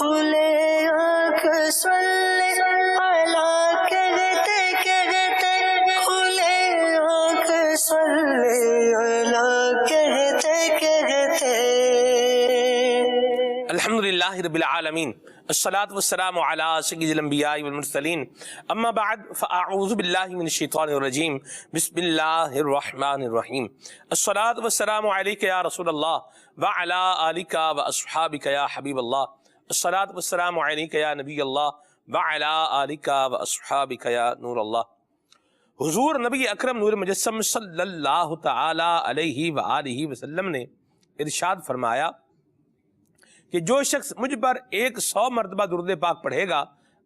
کھلے آنکھ صلی اللہ کہتے کہتے کھلے آنکھ صلی اللہ کہتے کہتے. الحمدللہ رب العالمین الصلاة والسلام علی سید الانبیاء والمرسلین اما بعد فاعوذ باللہ من الشیطان الرجیم بسم اللہ الرحمن الرحیم. الصلاة والسلام علیک یا رسول اللہ وعلی آلک واصحابک یا حبیب اللہ. الصلاة والسلام علیک یا نبی اللہ وعلی آلک واصحابک یا نور اللہ. حضور نبی اکرم نور مجسم صلی اللہ تعالی علیہ وآلہ وسلم نے ارشاد فرمایا کہ جو شخص مجھ پر 100 مرتبہ درود پاک پڑھے گا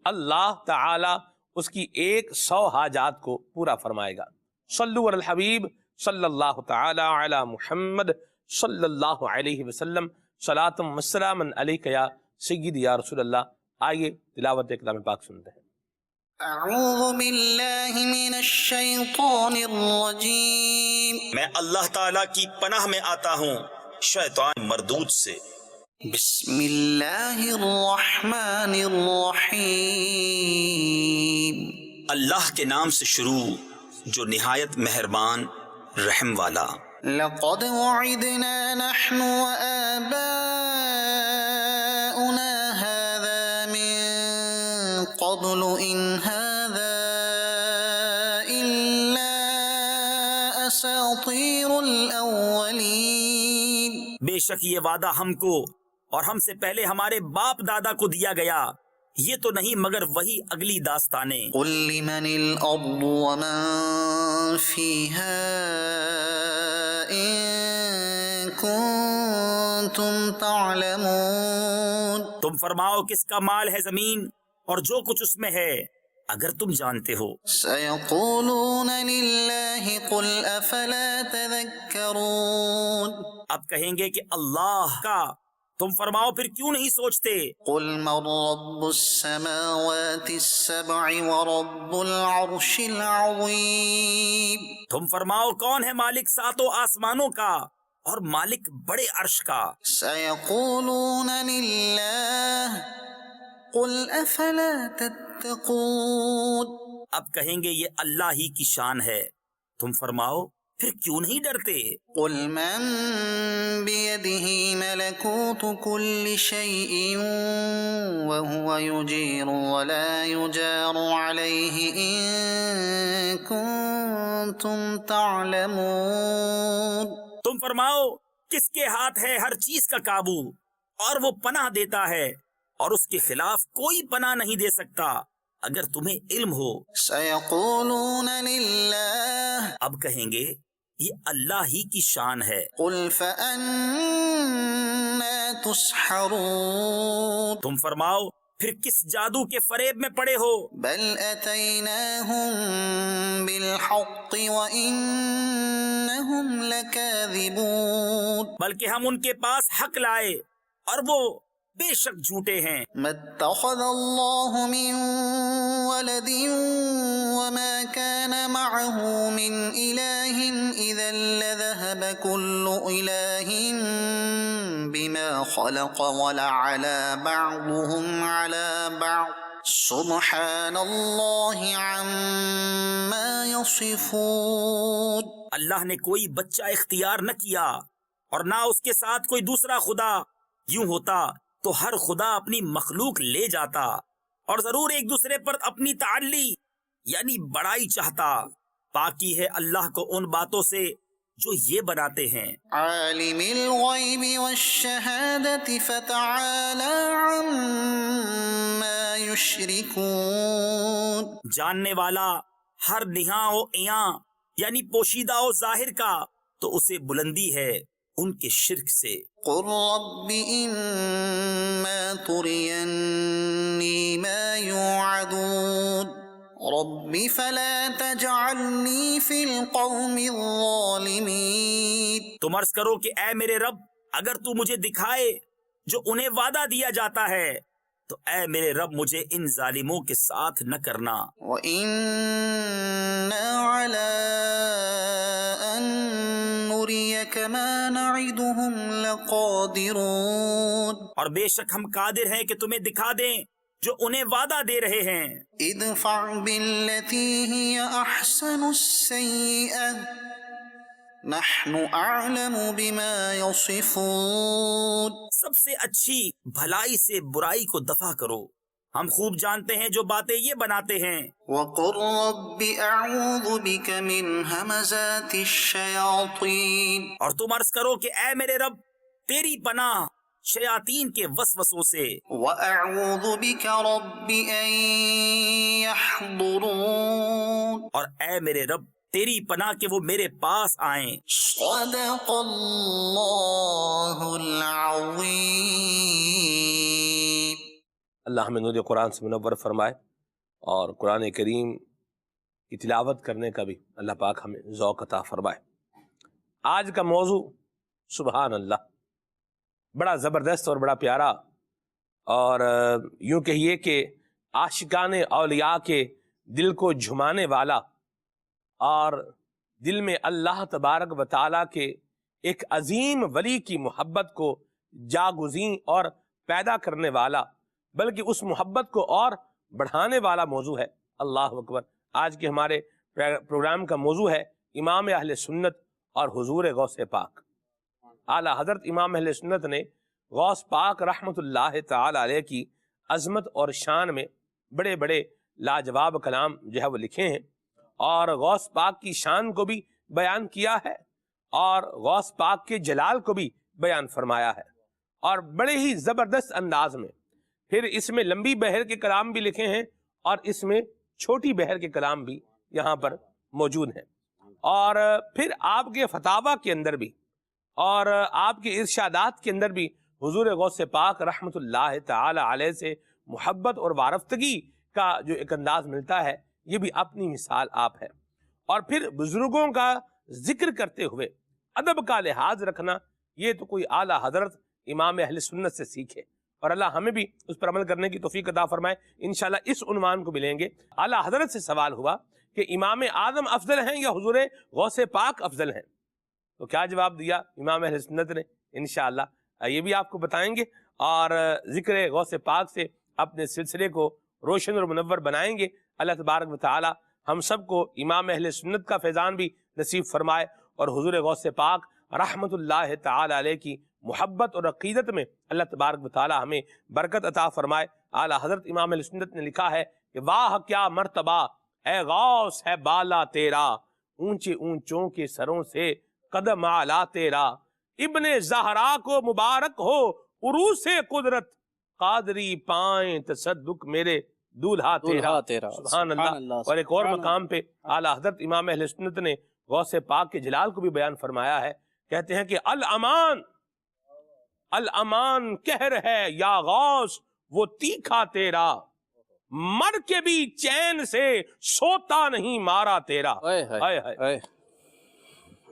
اللہ تعالی اس کی 100 حاجات کو پورا فرمائے گا. صلو علی الحبیب صلی اللہ تعالی علی محمد صلی اللہ علیہ وسلم صلاۃ و سلاما علیک یا سید یا رسول اللہ. آئیے تلاوت کلام پاک سنتے ہیں. اعوذ باللہ من الشیطان الرجیم. میں اللہ تعالیٰ کی پناہ میں آتا ہوں شیطان مردود سے. بسم اللہ الرحمن الرحیم. اللہ کے نام سے شروع جو نہایت مہربان رحم والا. لقد وعدنا نحن وآباؤنا هذا من قبل إن هذا إلا أساطير الأولين. بے شک یہ وعدہ ہم کو اور ہم سے پہلے ہمارے باپ دادا کو دیا گیا یہ تو نہیں مگر وہی اگلی داستانیں. قل لمن الأرض ومن فيها إن كنتم تعلمون. تم فرماؤ کس کا مال ہے زمین اور جو کچھ اس میں ہے اگر تم جانتے ہو. سيقولون لله قل أفلا تذكرون. اب کہیں گے کہ اللہ کا، تم فرماؤ پھر کیوں نہیں سوچتے. قل من رب السماوات السبع ورب العرش العظیم. تم فرماؤ کون ہے مالک ساتوں آسمانوں کا اور مالک بڑے عرش کا. سيقولون لله قل أفلا تتقون. اب کہیں گے یہ اللہ ہی کی شان ہے، تم فرماؤ پھر کیوں نہیں ڈرتے. قل من بيده ملكوت كل شيء وهو يجير ولا يجار عليه إن كنتم تعلمون. تم فرماؤ کس کے ہاتھ ہے ہر چیز کا قابو اور وہ پناہ دیتا ہے اور اس کے خلاف کوئی پناہ نہیں دے سکتا اگر تمہیں علم ہو. سيقولون لله اب کہیں گے یہ اللہ ہی کی شان ہے. قل فأنا تسحرون. تم فرماؤ پھر کس جادو کے فریب میں پڑے ہو. بل أتيناهم بالحق وإنهم لكاذبون. بلکہ ہم ان کے پاس حق لائے اور وہ بے شک جھوٹے ہیں. ما اتخذ الله من ولد وما كان معه من إله إذا لذهب كل إله بما خلق ولعلى بعضهم على بعض سبحان الله عما يصفون. اللہ نے کوئی بچہ اختیار نہ کیا اور نہ اس کے ساتھ کوئی دوسرا خدا. یوں ہوتا تو ہر خدا اپنی مخلوق لے جاتا اور ضرور ایک دوسرے پر اپنی تعلی یعنی بڑائی چاہتا. پاکی ہے اللہ کو ان باتوں سے جو یہ بناتے ہیں. عالم الغیب والشہادة فتعالى عما يشركون. جاننے والا ہر نہاں و عیاں یعنی پوشیدہ و ظاہر کا تو اسے بلندی ہے ان کے شرک سے. قل رب إما تريني ما يوعدون رب فلا تجعلني في القوم الظالمين. تم عرض کرو کہ اے میرے رب اگر تو مجھے دکھائے جو انہیں وعدہ دیا جاتا ہے تو اے میرے رب مجھے ان ظالموں کے ساتھ نہ کرنا. وَإِنَّا عَلَىٰ أَن نُّرِيَكَ كما نعدهم لقادرون اور بے شک ہم قادر ہیں کہ تمہیں دکھا دیں جو انہیں وعدہ دے رہے ہیں۔ ادفع بالتي هي أحسن السيئة نحن أعلم بما يصفون۔ سب سے اچھی بھلائی سے برائی کو دفع کرو، ہم خوب جانتے ہیں جو باتیں یہ بناتے ہیں۔ وقل رب أعوذ بك من همزات الشياطين۔ اور تم عرض کرو کہ اے میرے رب تیری پناہ شیاطین کے وسوسوں سے، وأعوذ بك رب أن يحضرون۔ اور اے میرے رب تیری پناہ کہ وہ میرے پاس آئیں۔ صدق اللہ العظیم۔ اللہ ہمیں نور قرآن سے منور فرمائے، اور قرآن کریم کی تلاوت کرنے کا بھی اللہ پاک ہمیں ذوق عطا فرمائے۔ آج کا موضوع سبحان اللہ، بڑا زبردست اور بڑا پیارا، اور یوں کہیے کہ عاشقان اولیاء کے دل کو جھمانے والا، اور دل میں اللہ تبارک و تعالیٰ کے ایک عظیم ولی کی محبت کو جاگزیں اور پیدا کرنے والا، بلکہ اس محبت کو اور بڑھانے والا موضوع ہے۔ اللہ اکبر۔ آج کے ہمارے پروگرام کا موضوع ہے امام اہل سنت اور حضور غوث پاک۔ اعلیٰ حضرت امام اہل سنت نے غوث پاک رحمت اللہ تعالی علیہ کی عظمت اور شان میں بڑے بڑے لاجواب کلام جو ہے وہ لکھے ہیں، اور غوث پاک کی شان کو بھی بیان کیا ہے، اور غوث پاک کے جلال کو بھی بیان فرمایا ہے، اور بڑے ہی زبردست انداز میں۔ پھر اس میں لمبی بحر کے کلام بھی لکھے ہیں، اور اس میں چھوٹی بحر کے کلام بھی یہاں پر موجود ہیں، اور پھر آپ کے فتاویٰ کے اندر بھی اور آپ کے ارشادات کے اندر بھی حضور غوث پاک رحمت اللہ تعالی علیہ سے محبت اور وارفتگی کا جو ایک انداز ملتا ہے، یہ بھی اپنی مثال آپ ہے۔ اور پھر بزرگوں کا ذکر کرتے ہوئے ادب کا لحاظ رکھنا، یہ تو کوئی اعلیٰ حضرت امام اہل سنت سے سیکھے، اور اللہ ہمیں بھی اس پر عمل کرنے کی توفیق عطا فرمائے۔ انشاءاللہ اس عنوان کو ملیں گے۔ اعلیٰ حضرت سے سوال ہوا کہ امام اعظم افضل ہیں یا حضور غوث پاک افضل ہیں، تو کیا جواب دیا امام اہل سنت نے؟ انشاءاللہ یہ بھی آپ کو بتائیں گے، اور ذکر غوث پاک سے اپنے سلسلے کو روشن اور منور بنائیں گے۔ اللہ تبارک و تعالی ہم سب کو امام اہل سنت کا فیضان بھی نصیب فرمائے، اور حضور غوث پاک رحمت اللہ تعالی علیہ کی محبت اور عقیدت میں اللہ تبارک و تعالی ہمیں برکت عطا فرمائے۔ اعلیٰ حضرت امام اہل سنت نے لکھا ہے کہ واہ کیا مرتبہ اے غوث ہے بالا تیرا، اونچے اونچوں کے سروں سے قدم اعلیٰ تیرا، ابن زہرا کو مبارک ہو عروس قدرت، قادری پائیں تصدق میرے دولہا تیرا۔ سبحان اللہ۔ اور ایک اور مقام پہ اعلیٰ حضرت امام اہل سنت نے غوث پاک کے جلال کو بھی بیان فرمایا ہے، کہتے ہیں کہ الامان کہر ہے یا غوث وہ تیکھا تیرا، مر کے بھی چین سے سوتا نہیں مارا تیرا۔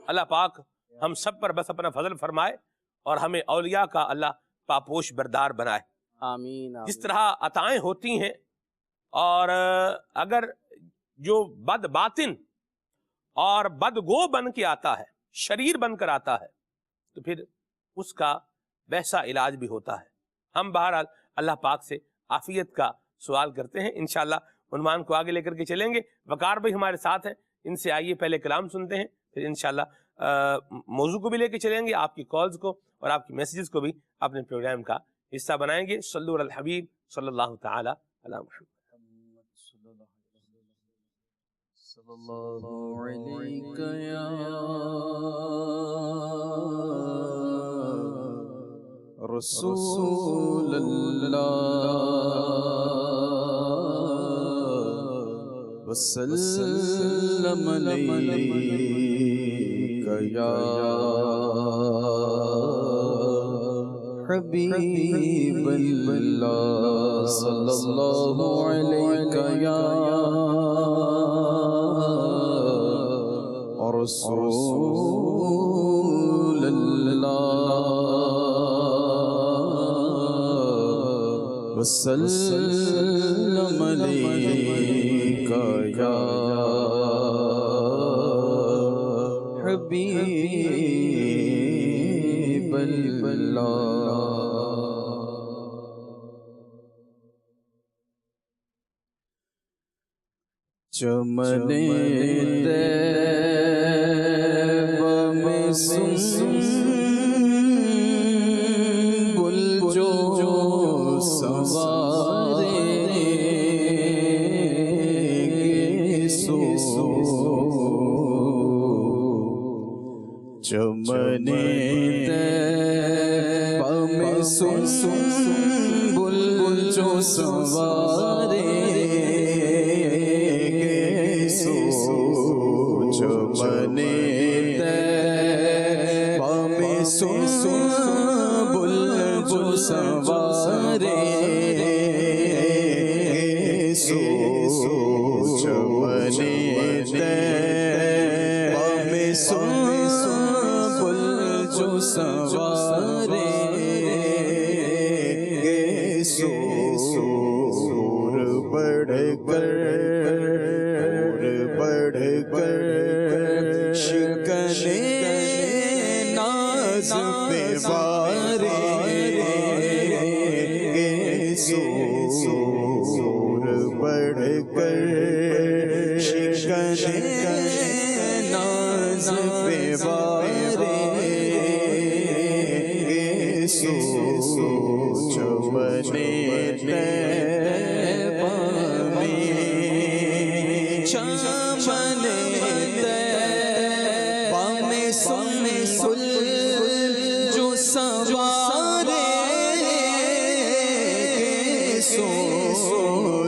اللہ پاک ہم سب پر بس اپنا فضل فرمائے، اور ہمیں اولیاء کا اللہ پاپوش بردار بنائے۔ آمین۔ جس طرح عطائیں ہوتی ہیں، اور اگر جو بد باطن اور بدگو بن کے آتا ہے، شریر بن کر آتا ہے، تو پھر اس کا ویسا علاج بھی ہوتا ہے۔ ہم بہرحال اللہ پاک سے عافیت کا سوال کرتے ہیں۔ انشاءاللہ عنوان کو آگے لے کر کے چلیں گے۔ وقار بھائی ہمارے ساتھ ہیں، ان سے آئیے پہلے کلام سنتے ہیں، پھر انشاءاللہ موضوع کو بھی لے کے چلیں گے، آپ کی کالز کو اور آپ کی میسیجز کو بھی اپنے پروگرام کا حصہ بنائیں گے۔ صلو علی الحبیب صلی اللہ تعالی علی محمد۔ صلی اللہ علیہ یا رسول اللہ وسلم علیک یا حبیب اللہ صلی اللہ علیک یا رسول اللہ وسلم علیک یا حبیب چمنے طیبہ میں سنبل جو سوارے سو چمنے طیبہ میں سنبل جو سوارے چمنے طیبہ میں سنبل جو سوارے سو چمنے طیبہ میں سنبل جو سوارے سو بڑھ کر شکنے ناز پہ وارے سور بڑھ کر شکنے ناز پہ وارے سو چمنے طیبہ میں چمنے طیبہ میں سنبل جو سوارے سو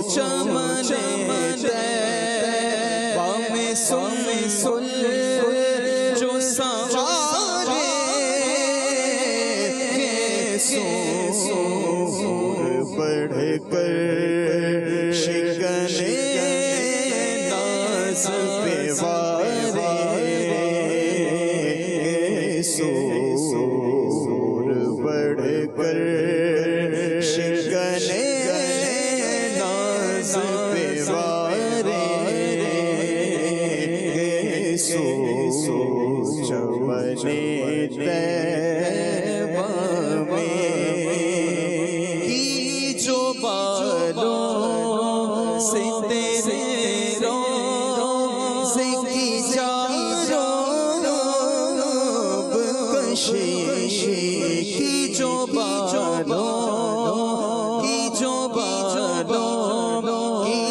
چمنے طیبہ میں سنبل جو سوارے سو بڑھ کر شکنے ناز پہ وارے سور بڑھ کر شکنے ناز پہ وارے سو چمنے طیبہ میں کی جو بالوں سے تیرے روزے کی جانب کشش کی جو بالوں کی جو بالوں کی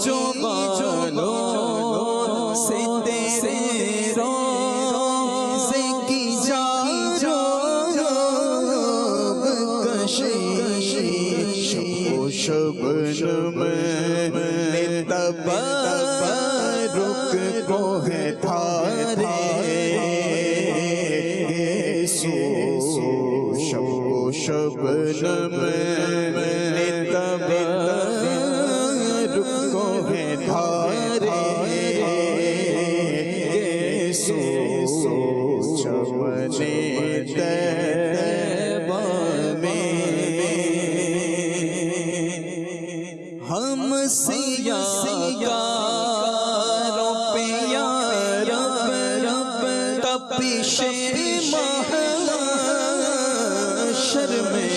جو بالوں سے تیرے روزے کی جانب کشش شب و شبنم میں تبرک کو ہے دھارے سو شب و شبنم میں تبرک کو ہے دھارے سو چمنے طیبہ میں ہم سیاکاروں پہ یا رب تپش محشر میں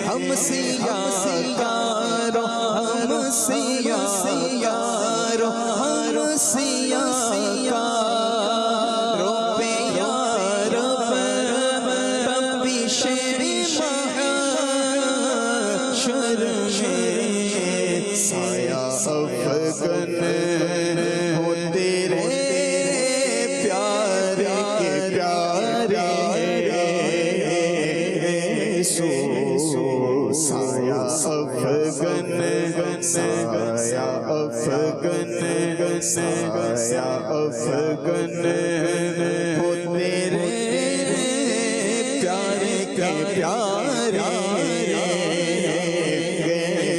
ہم سیاکاروں ہم سیاکاروں پہ یا رب تپش محشر میں سایہ افغن ہو تیرے پیارے کے پیارے سو سایہ افغن سایہ افغن سایہ افغن ہو تیرے پیارے کے پیارے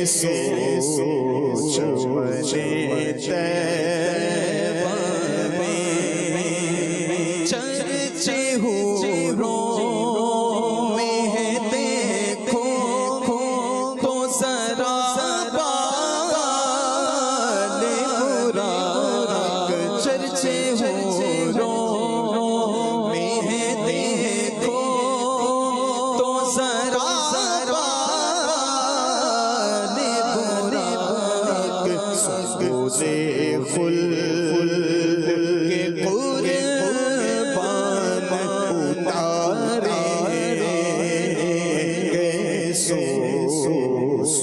سو چمنے طیبہ میں چرچے حوروں میں ہے دیکھو تو ذرا بال مبارک چرچے حوروں میں ہے دیکھو خلد کے قربان اتاریں گے سوز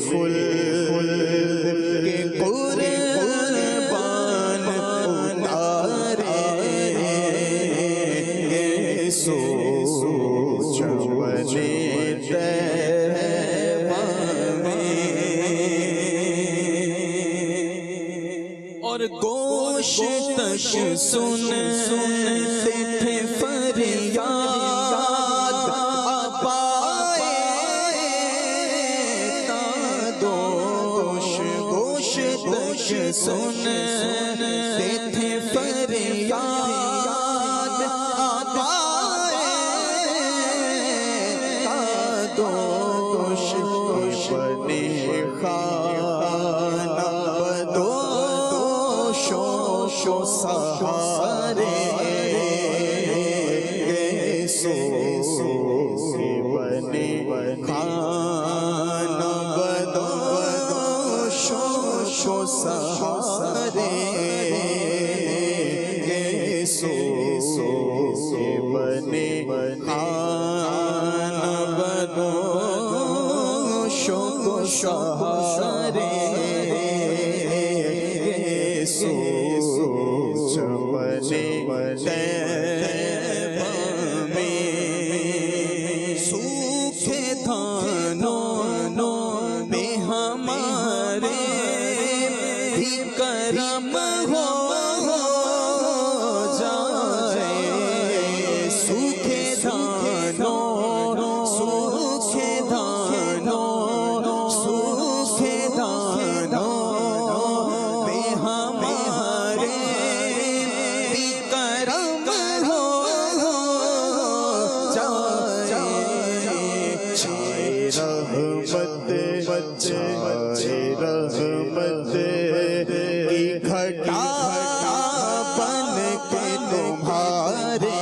خلد کے قربان اتاریں گے اور گوشتش سنتے تھے فریاد آبائے تادوش گوشتش سنتے تھے فریاد آبائے تادوش بنے خانہ شو سہارے سو بنے خانہ بدوش شو سہارے سو بنے خانہ بدوش شو سہارے سوکھے دھانوں میں ہمارے بھی کرم ہو جائے سوکھے دھانوں سوکھے دھانوں سوکھے دھانوں میں ہمارے بھی کرم ہو رحمت کی گھٹا بن کے تمہارے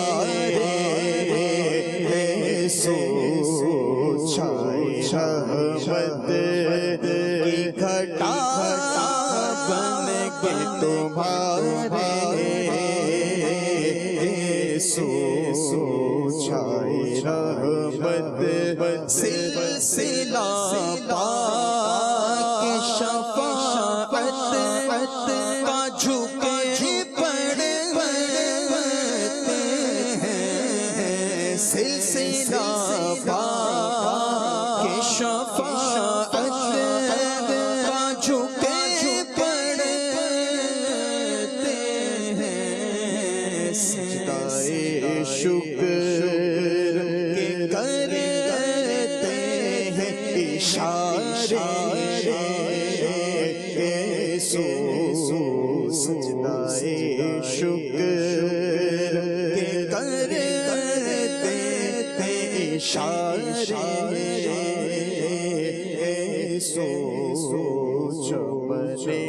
سو چھائے رحمت کی گھٹا بن کے تمہارے سو چھائے رحمت سلسلہ پاک شفاعت کا جھکے پڑھتے ہیں سلسلہ پاک شفاعت کا جھکے پڑھتے ہیں سجدہ شکر کے کرتے ہیں اشارے سو سجدہ شکر کے کرتے ہیں اشارے سو چمنے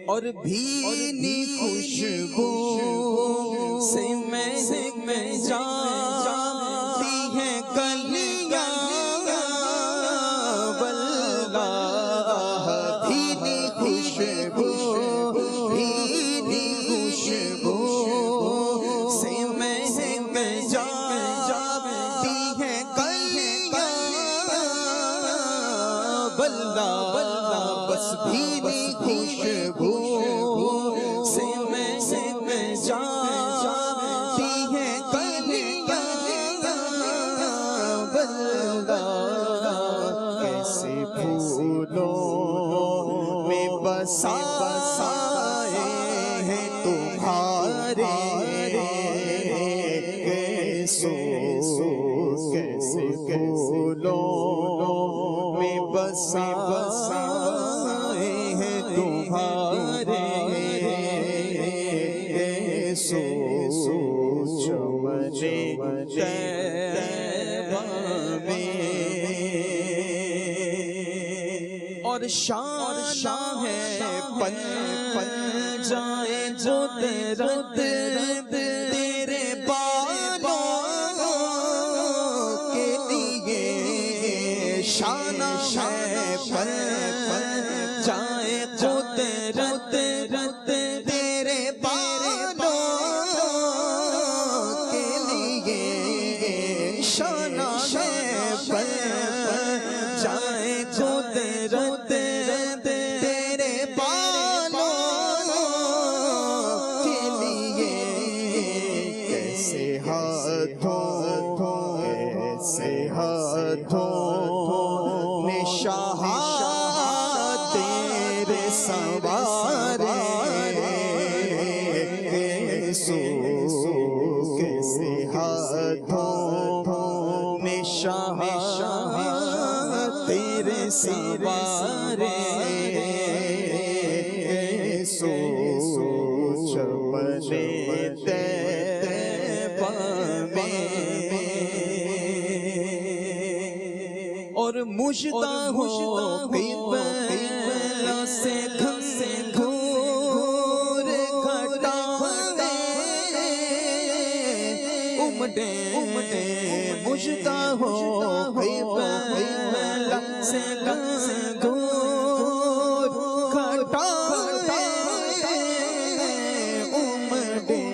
اور بھینی خوشبو سے میں جاتی ہے گلیاں واللہ بھینی خوشبو سے میں جاتی ہے گلیاں واللہ بس بھینی خوشبو سے میں جاتی ہے گلیاں واللہ کیسے پھولوں میں بسائے ہیں تمہارے سو کیسے پھولوں میں بسائے ہیں تمہارے سو چمنے طیبہ میں اور شان ہے پن جائے جو تیرے بالوں کے لیے ہاتھوں میں شاہ تیرے سوارے کیسے ہاتھوں میں شاہ تیرے سوارے چمنے طیبہ میں اور مجدہ ہو قبلہ سے گھور گھٹانے امڈے مجدہ ہو قبلہ سے گھور گھٹانے امڈے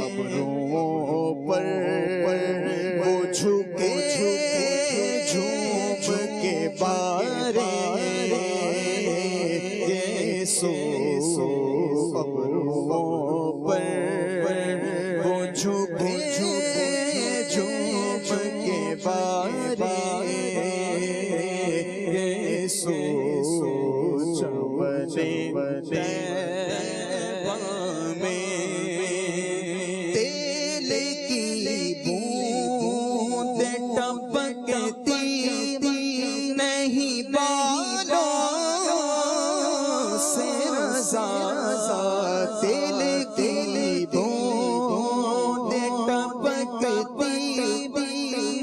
ابروں پر وہ جھکے جھوم کے بارے ابروں پر وہ جھکے جھوم کے بارے چمنے طیبہ میں تیل کی بوند ٹپکتی نہیں بالوں سے رضا تیل کی بوند ٹپکتی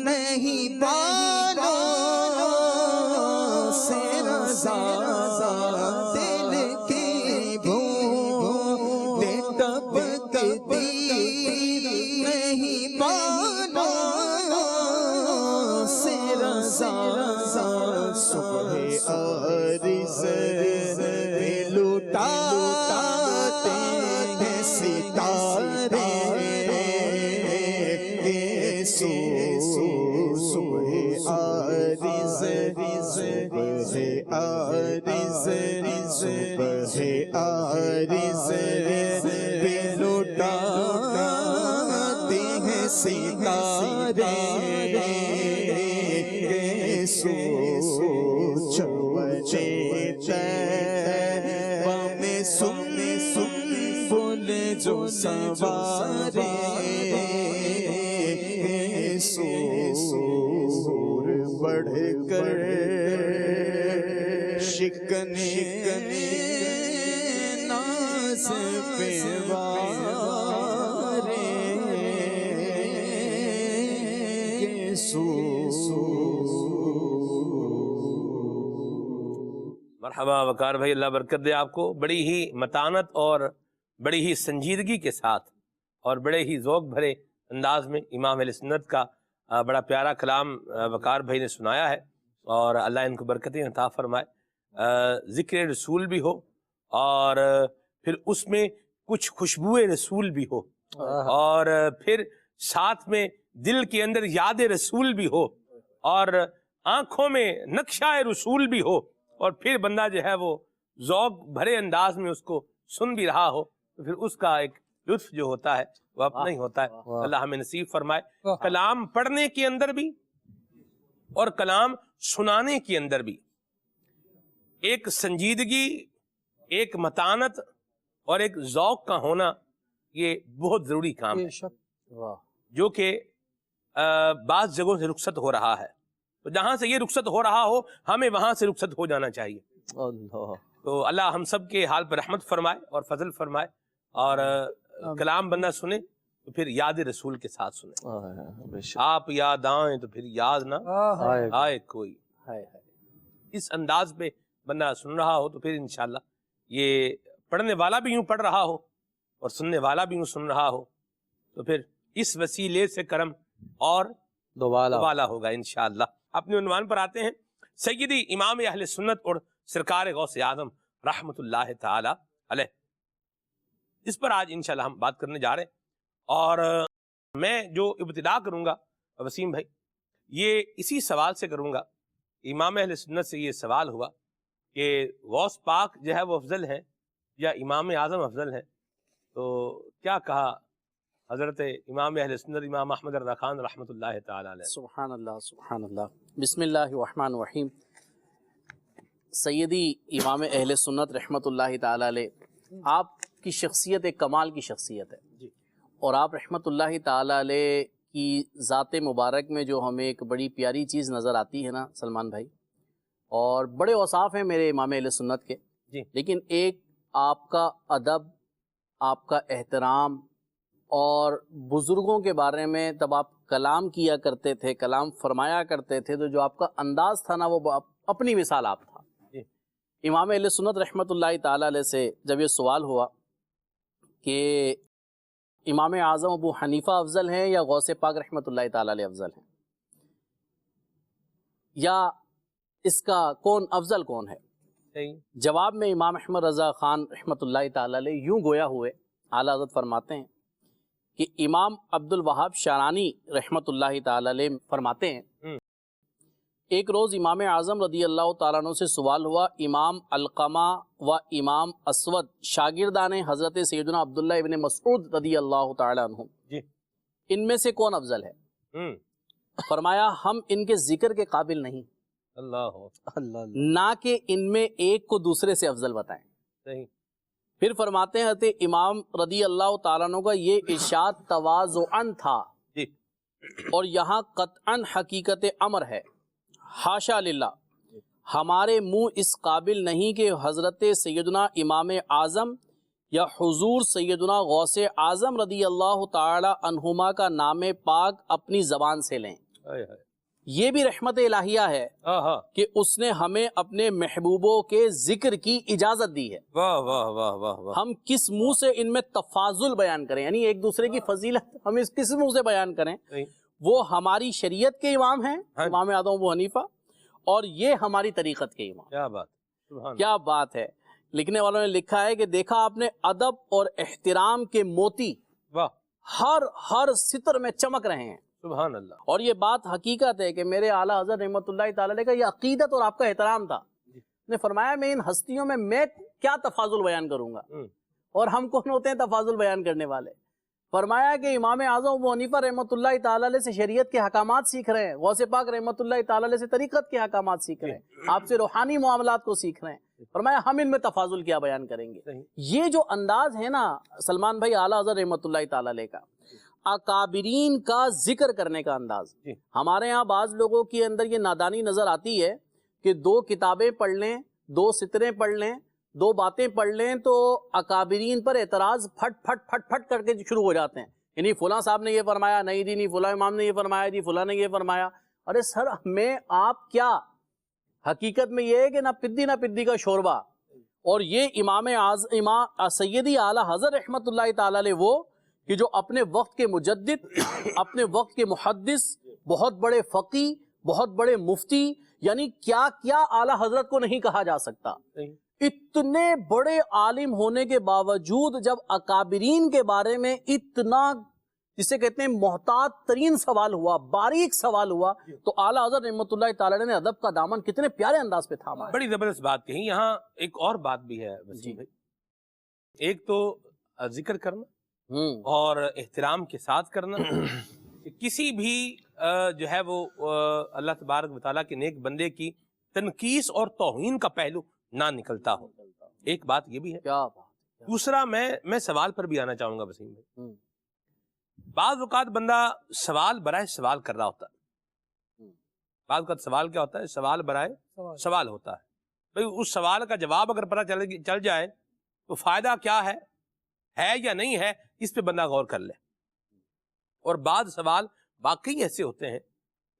نہیں بالوں سے رضا تیل کی بوند ٹپکتی نہیں بالوں سے رضا صبح عارض پہ لٹاتے ہیں ستارے صبح عارض پہ لٹاتے ہیں ستارے چمنے طیبہ میں سن بولے جو سوارے سور بڑھ کر شکنے ناز پہ وارے مرحبا وقار بھائی، اللہ برکت دے آپ کو. بڑی ہی متانت اور بڑی ہی سنجیدگی کے ساتھ اور بڑے ہی ذوق بھرے انداز میں امام اہل سنت کا بڑا پیارا کلام وقار بھائی نے سنایا ہے، اور اللہ ان کو برکتیں عطا فرمائے. ذکر رسول بھی ہو اور پھر اس میں کچھ خوشبو رسول بھی ہو، اور پھر ساتھ میں دل کے اندر یاد رسول بھی ہو، اور آنکھوں میں نقشہ رسول بھی ہو، اور پھر بندہ جو ہے وہ ذوق بھرے انداز میں اس کو سن بھی رہا ہو، تو پھر اس کا ایک لطف جو ہوتا ہے وہ اپنا ہی ہوتا ہے. اللہ ہمیں نصیب فرمائے. کلام پڑھنے کے اندر بھی اور کلام سنانے کے اندر بھی ایک سنجیدگی، ایک متانت اور ایک ذوق کا ہونا یہ بہت ضروری کام ہے، جو کہ بعض جگہوں سے رخصت ہو رہا ہے. تو جہاں سے یہ رخصت ہو رہا ہو ہمیں وہاں سے رخصت ہو جانا چاہیے. تو اللہ ہم سب کے حال پر رحمت فرمائے اور فضل فرمائے، اور کلام بندہ سنے تو پھر یاد رسول کے ساتھ سنے. آپ یاد آئیں تو پھر یاد نہ آئے کوئی. اس انداز پہ بندہ سن رہا ہو تو پھر انشاءاللہ یہ پڑھنے والا بھی یوں پڑھ رہا ہو اور سننے والا بھی یوں سن رہا ہو، تو پھر اس وسیلے سے کرم اور دوبالا ہوگا انشاءاللہ. اپنے عنوان پر آتے ہیں. سیدی امام اہل سنت اور سرکار غوث اعظم رحمت اللہ تعالی علیہ، اس پر آج انشاءاللہ ہم بات کرنے جا رہے ہیں. اور میں جو ابتدا کروں گا وسیم بھائی، یہ اسی سوال سے کروں گا. امام اہل سنت سے یہ سوال ہوا کہ غوث پاک جو ہے وہ افضل ہے یا امام اعظم افضل ہے؟ تو کیا کہا حضرت امام اہل سنت امام احمد رضا خان رحمۃ اللہ تعالی علیہ. سبحان اللہ سبحان اللہ. بسم اللہ الرحمن الرحیم. سیدی امام اہل سنت رحمۃ اللہ تعالی علیہ، آپ کی شخصیت ایک کمال کی شخصیت ہے، اور آپ رحمۃ اللہ تعالی علیہ کی ذات مبارک میں جو ہمیں ایک بڑی پیاری چیز نظر آتی ہے نا سلمان بھائی، اور بڑے اوصاف ہیں میرے امام اہل سنت کے، لیکن ایک آپ کا ادب، آپ کا احترام، اور بزرگوں کے بارے میں تب آپ کلام کیا کرتے تھے، کلام فرمایا کرتے تھے، تو جو آپ کا انداز تھا نا وہ اپنی مثال آپ تھا. امام اہل سنت رحمۃ اللہ تعالی علیہ سے جب یہ سوال ہوا کہ امام اعظم ابو حنیفہ افضل ہیں یا غوث پاک رحمۃ اللہ تعالی علیہ افضل ہیں، یا اس کا کون افضل کون ہے، جواب میں امام احمد رضا خان رحمۃ اللہ تعالی علیہ یوں گویا ہوئے. اعلیٰ حضرت فرماتے ہیں کہ امام عبد الوہاب شارانی رحمۃ اللہ تعالی علیہ فرماتے ہیں، ایک روز امام اعظم رضی اللہ تعالیٰ عنہ سے سوال ہوا، امام علقمہ و امام اسود شاگردان حضرت سیدنا عبداللہ ابن مسعود رضی اللہ تعالیٰ عنہ، ان میں سے کون افضل ہے؟ فرمایا ہم ان کے ذکر کے قابل نہیں، نہ کہ ان میں ایک کو دوسرے سے افضل بتائیں. پھر فرماتے ہیں حضرت امام رضی اللہ تعالیٰ عنہ کا یہ ارشاد تواضعاً تھا، اور یہاں قطعاً حقیقت امر ہے، حاشا للہ، ہمارے منہ اس قابل نہیں کہ حضرت سیدنا امام اعظم یا حضور سیدنا غوث اعظم رضی اللہ تعالی عنہما کا نام پاک اپنی زبان سے لیں. یہ بھی رحمت الہیہ ہے کہ اس نے ہمیں اپنے محبوبوں کے ذکر کی اجازت دی ہے. ہم کس منہ سے ان میں تفاضل بیان کریں، یعنی ایک دوسرے کی فضیلت ہم اس کس منہ سے بیان کریں؟ وہ ہماری شریعت کے امام ہیں، امام اعظم ابو حنیفہ، اور یہ ہماری طریقت کے امام. کیا بات ہے. لکھنے والوں نے لکھا ہے کہ دیکھا آپ نے ادب اور احترام کے موتی ہر سطر میں چمک رہے ہیں. سبحان اللہ. اور یہ بات حقیقت ہے کہ میرے اعلیٰ حضرت رحمۃ اللہ تعالی علیہ کا یہ عقیدت اور آپ کا احترام تھا. نے فرمایا میں ان ہستیوں میں کیا تفاضل بیان کروں گا، اور ہم کون ہوتے ہیں تفاضل بیان کرنے والے. فرمایا کہ امام اعظم ابو حنیفہ رحمۃ اللہ تعالی علیہ سے شریعت کے حکامات سیکھ رہے ہیں، غوث پاک رحمۃ اللہ تعالی علیہ سے طریقت کے حکامات سیکھ رہے ہیں، آپ سے روحانی معاملات کو سیکھ رہے ہیں. فرمایا ہم ان میں تفاضل کیا بیان کریں گے. یہ جو انداز ہے نا سلمان بھائی اعلیٰ حضرت رحمۃ اللہ تعالی علیہ کا، اکابرین کا ذکر کرنے کا انداز. ہمارے ہاں بعض لوگوں کے اندر یہ نادانی نظر آتی ہے کہ 2 کتابیں پڑھ لیں، 2 سطریں پڑھ لیں، 2 باتیں پڑھ لیں تو اکابرین پر اعتراض پھٹ کر کے شروع ہو جاتے ہیں. یعنی فلاں صاحب نے یہ فرمایا، نہیں جی نہیں فلاں امام نے یہ فرمایا، جی فلاں نے یہ فرمایا. ارے سر میں آپ کیا، حقیقت میں یہ ہے کہ نہ پدی کا شوربہ. اور یہ امام سیدی اعلیٰ حضرت رحمۃ اللہ تعالی علیہ وہ کہ جو اپنے وقت کے مجدد، اپنے وقت کے محدث، بہت بڑے فقی، بہت بڑے مفتی، یعنی کیا کیا اعلیٰ حضرت کو نہیں کہا جا سکتا. اتنے بڑے عالم ہونے کے باوجود جب اکابرین کے بارے میں اتنا جسے کہتے ہیں محتاط ترین سوال ہوا، باریک سوال ہوا، تو اعلیٰ حضرت رحمۃ اللہ تعالی نے ادب کا دامن کتنے پیارے انداز پہ تھاما ہے. بڑی زبردست بات کہی. یہاں ایک اور بات بھی ہے وسیم بھائی. ایک تو ذکر کرنا اور احترام کے ساتھ کرنا، کسی بھی جو ہے وہ اللہ تبارک و تعالیٰ کے نیک بندے کی تنقیص اور توہین کا پہلو نہ نکلتا ہو. ایک بات یہ بھی ہے. دوسرا میں سوال پر بھی آنا چاہوں گا وسیم بھائی. بعض اوقات بندہ سوال برائے سوال کر رہا ہوتا ہے. بعض اوقات سوال کیا ہوتا ہے؟ سوال برائے سوال ہوتا ہے. بھئی اس سوال کا جواب اگر پتہ چل جائے تو فائدہ کیا ہے یا نہیں ہے، اس پہ بندہ غور کر لے. اور بعض سوال واقعی ایسے ہوتے ہیں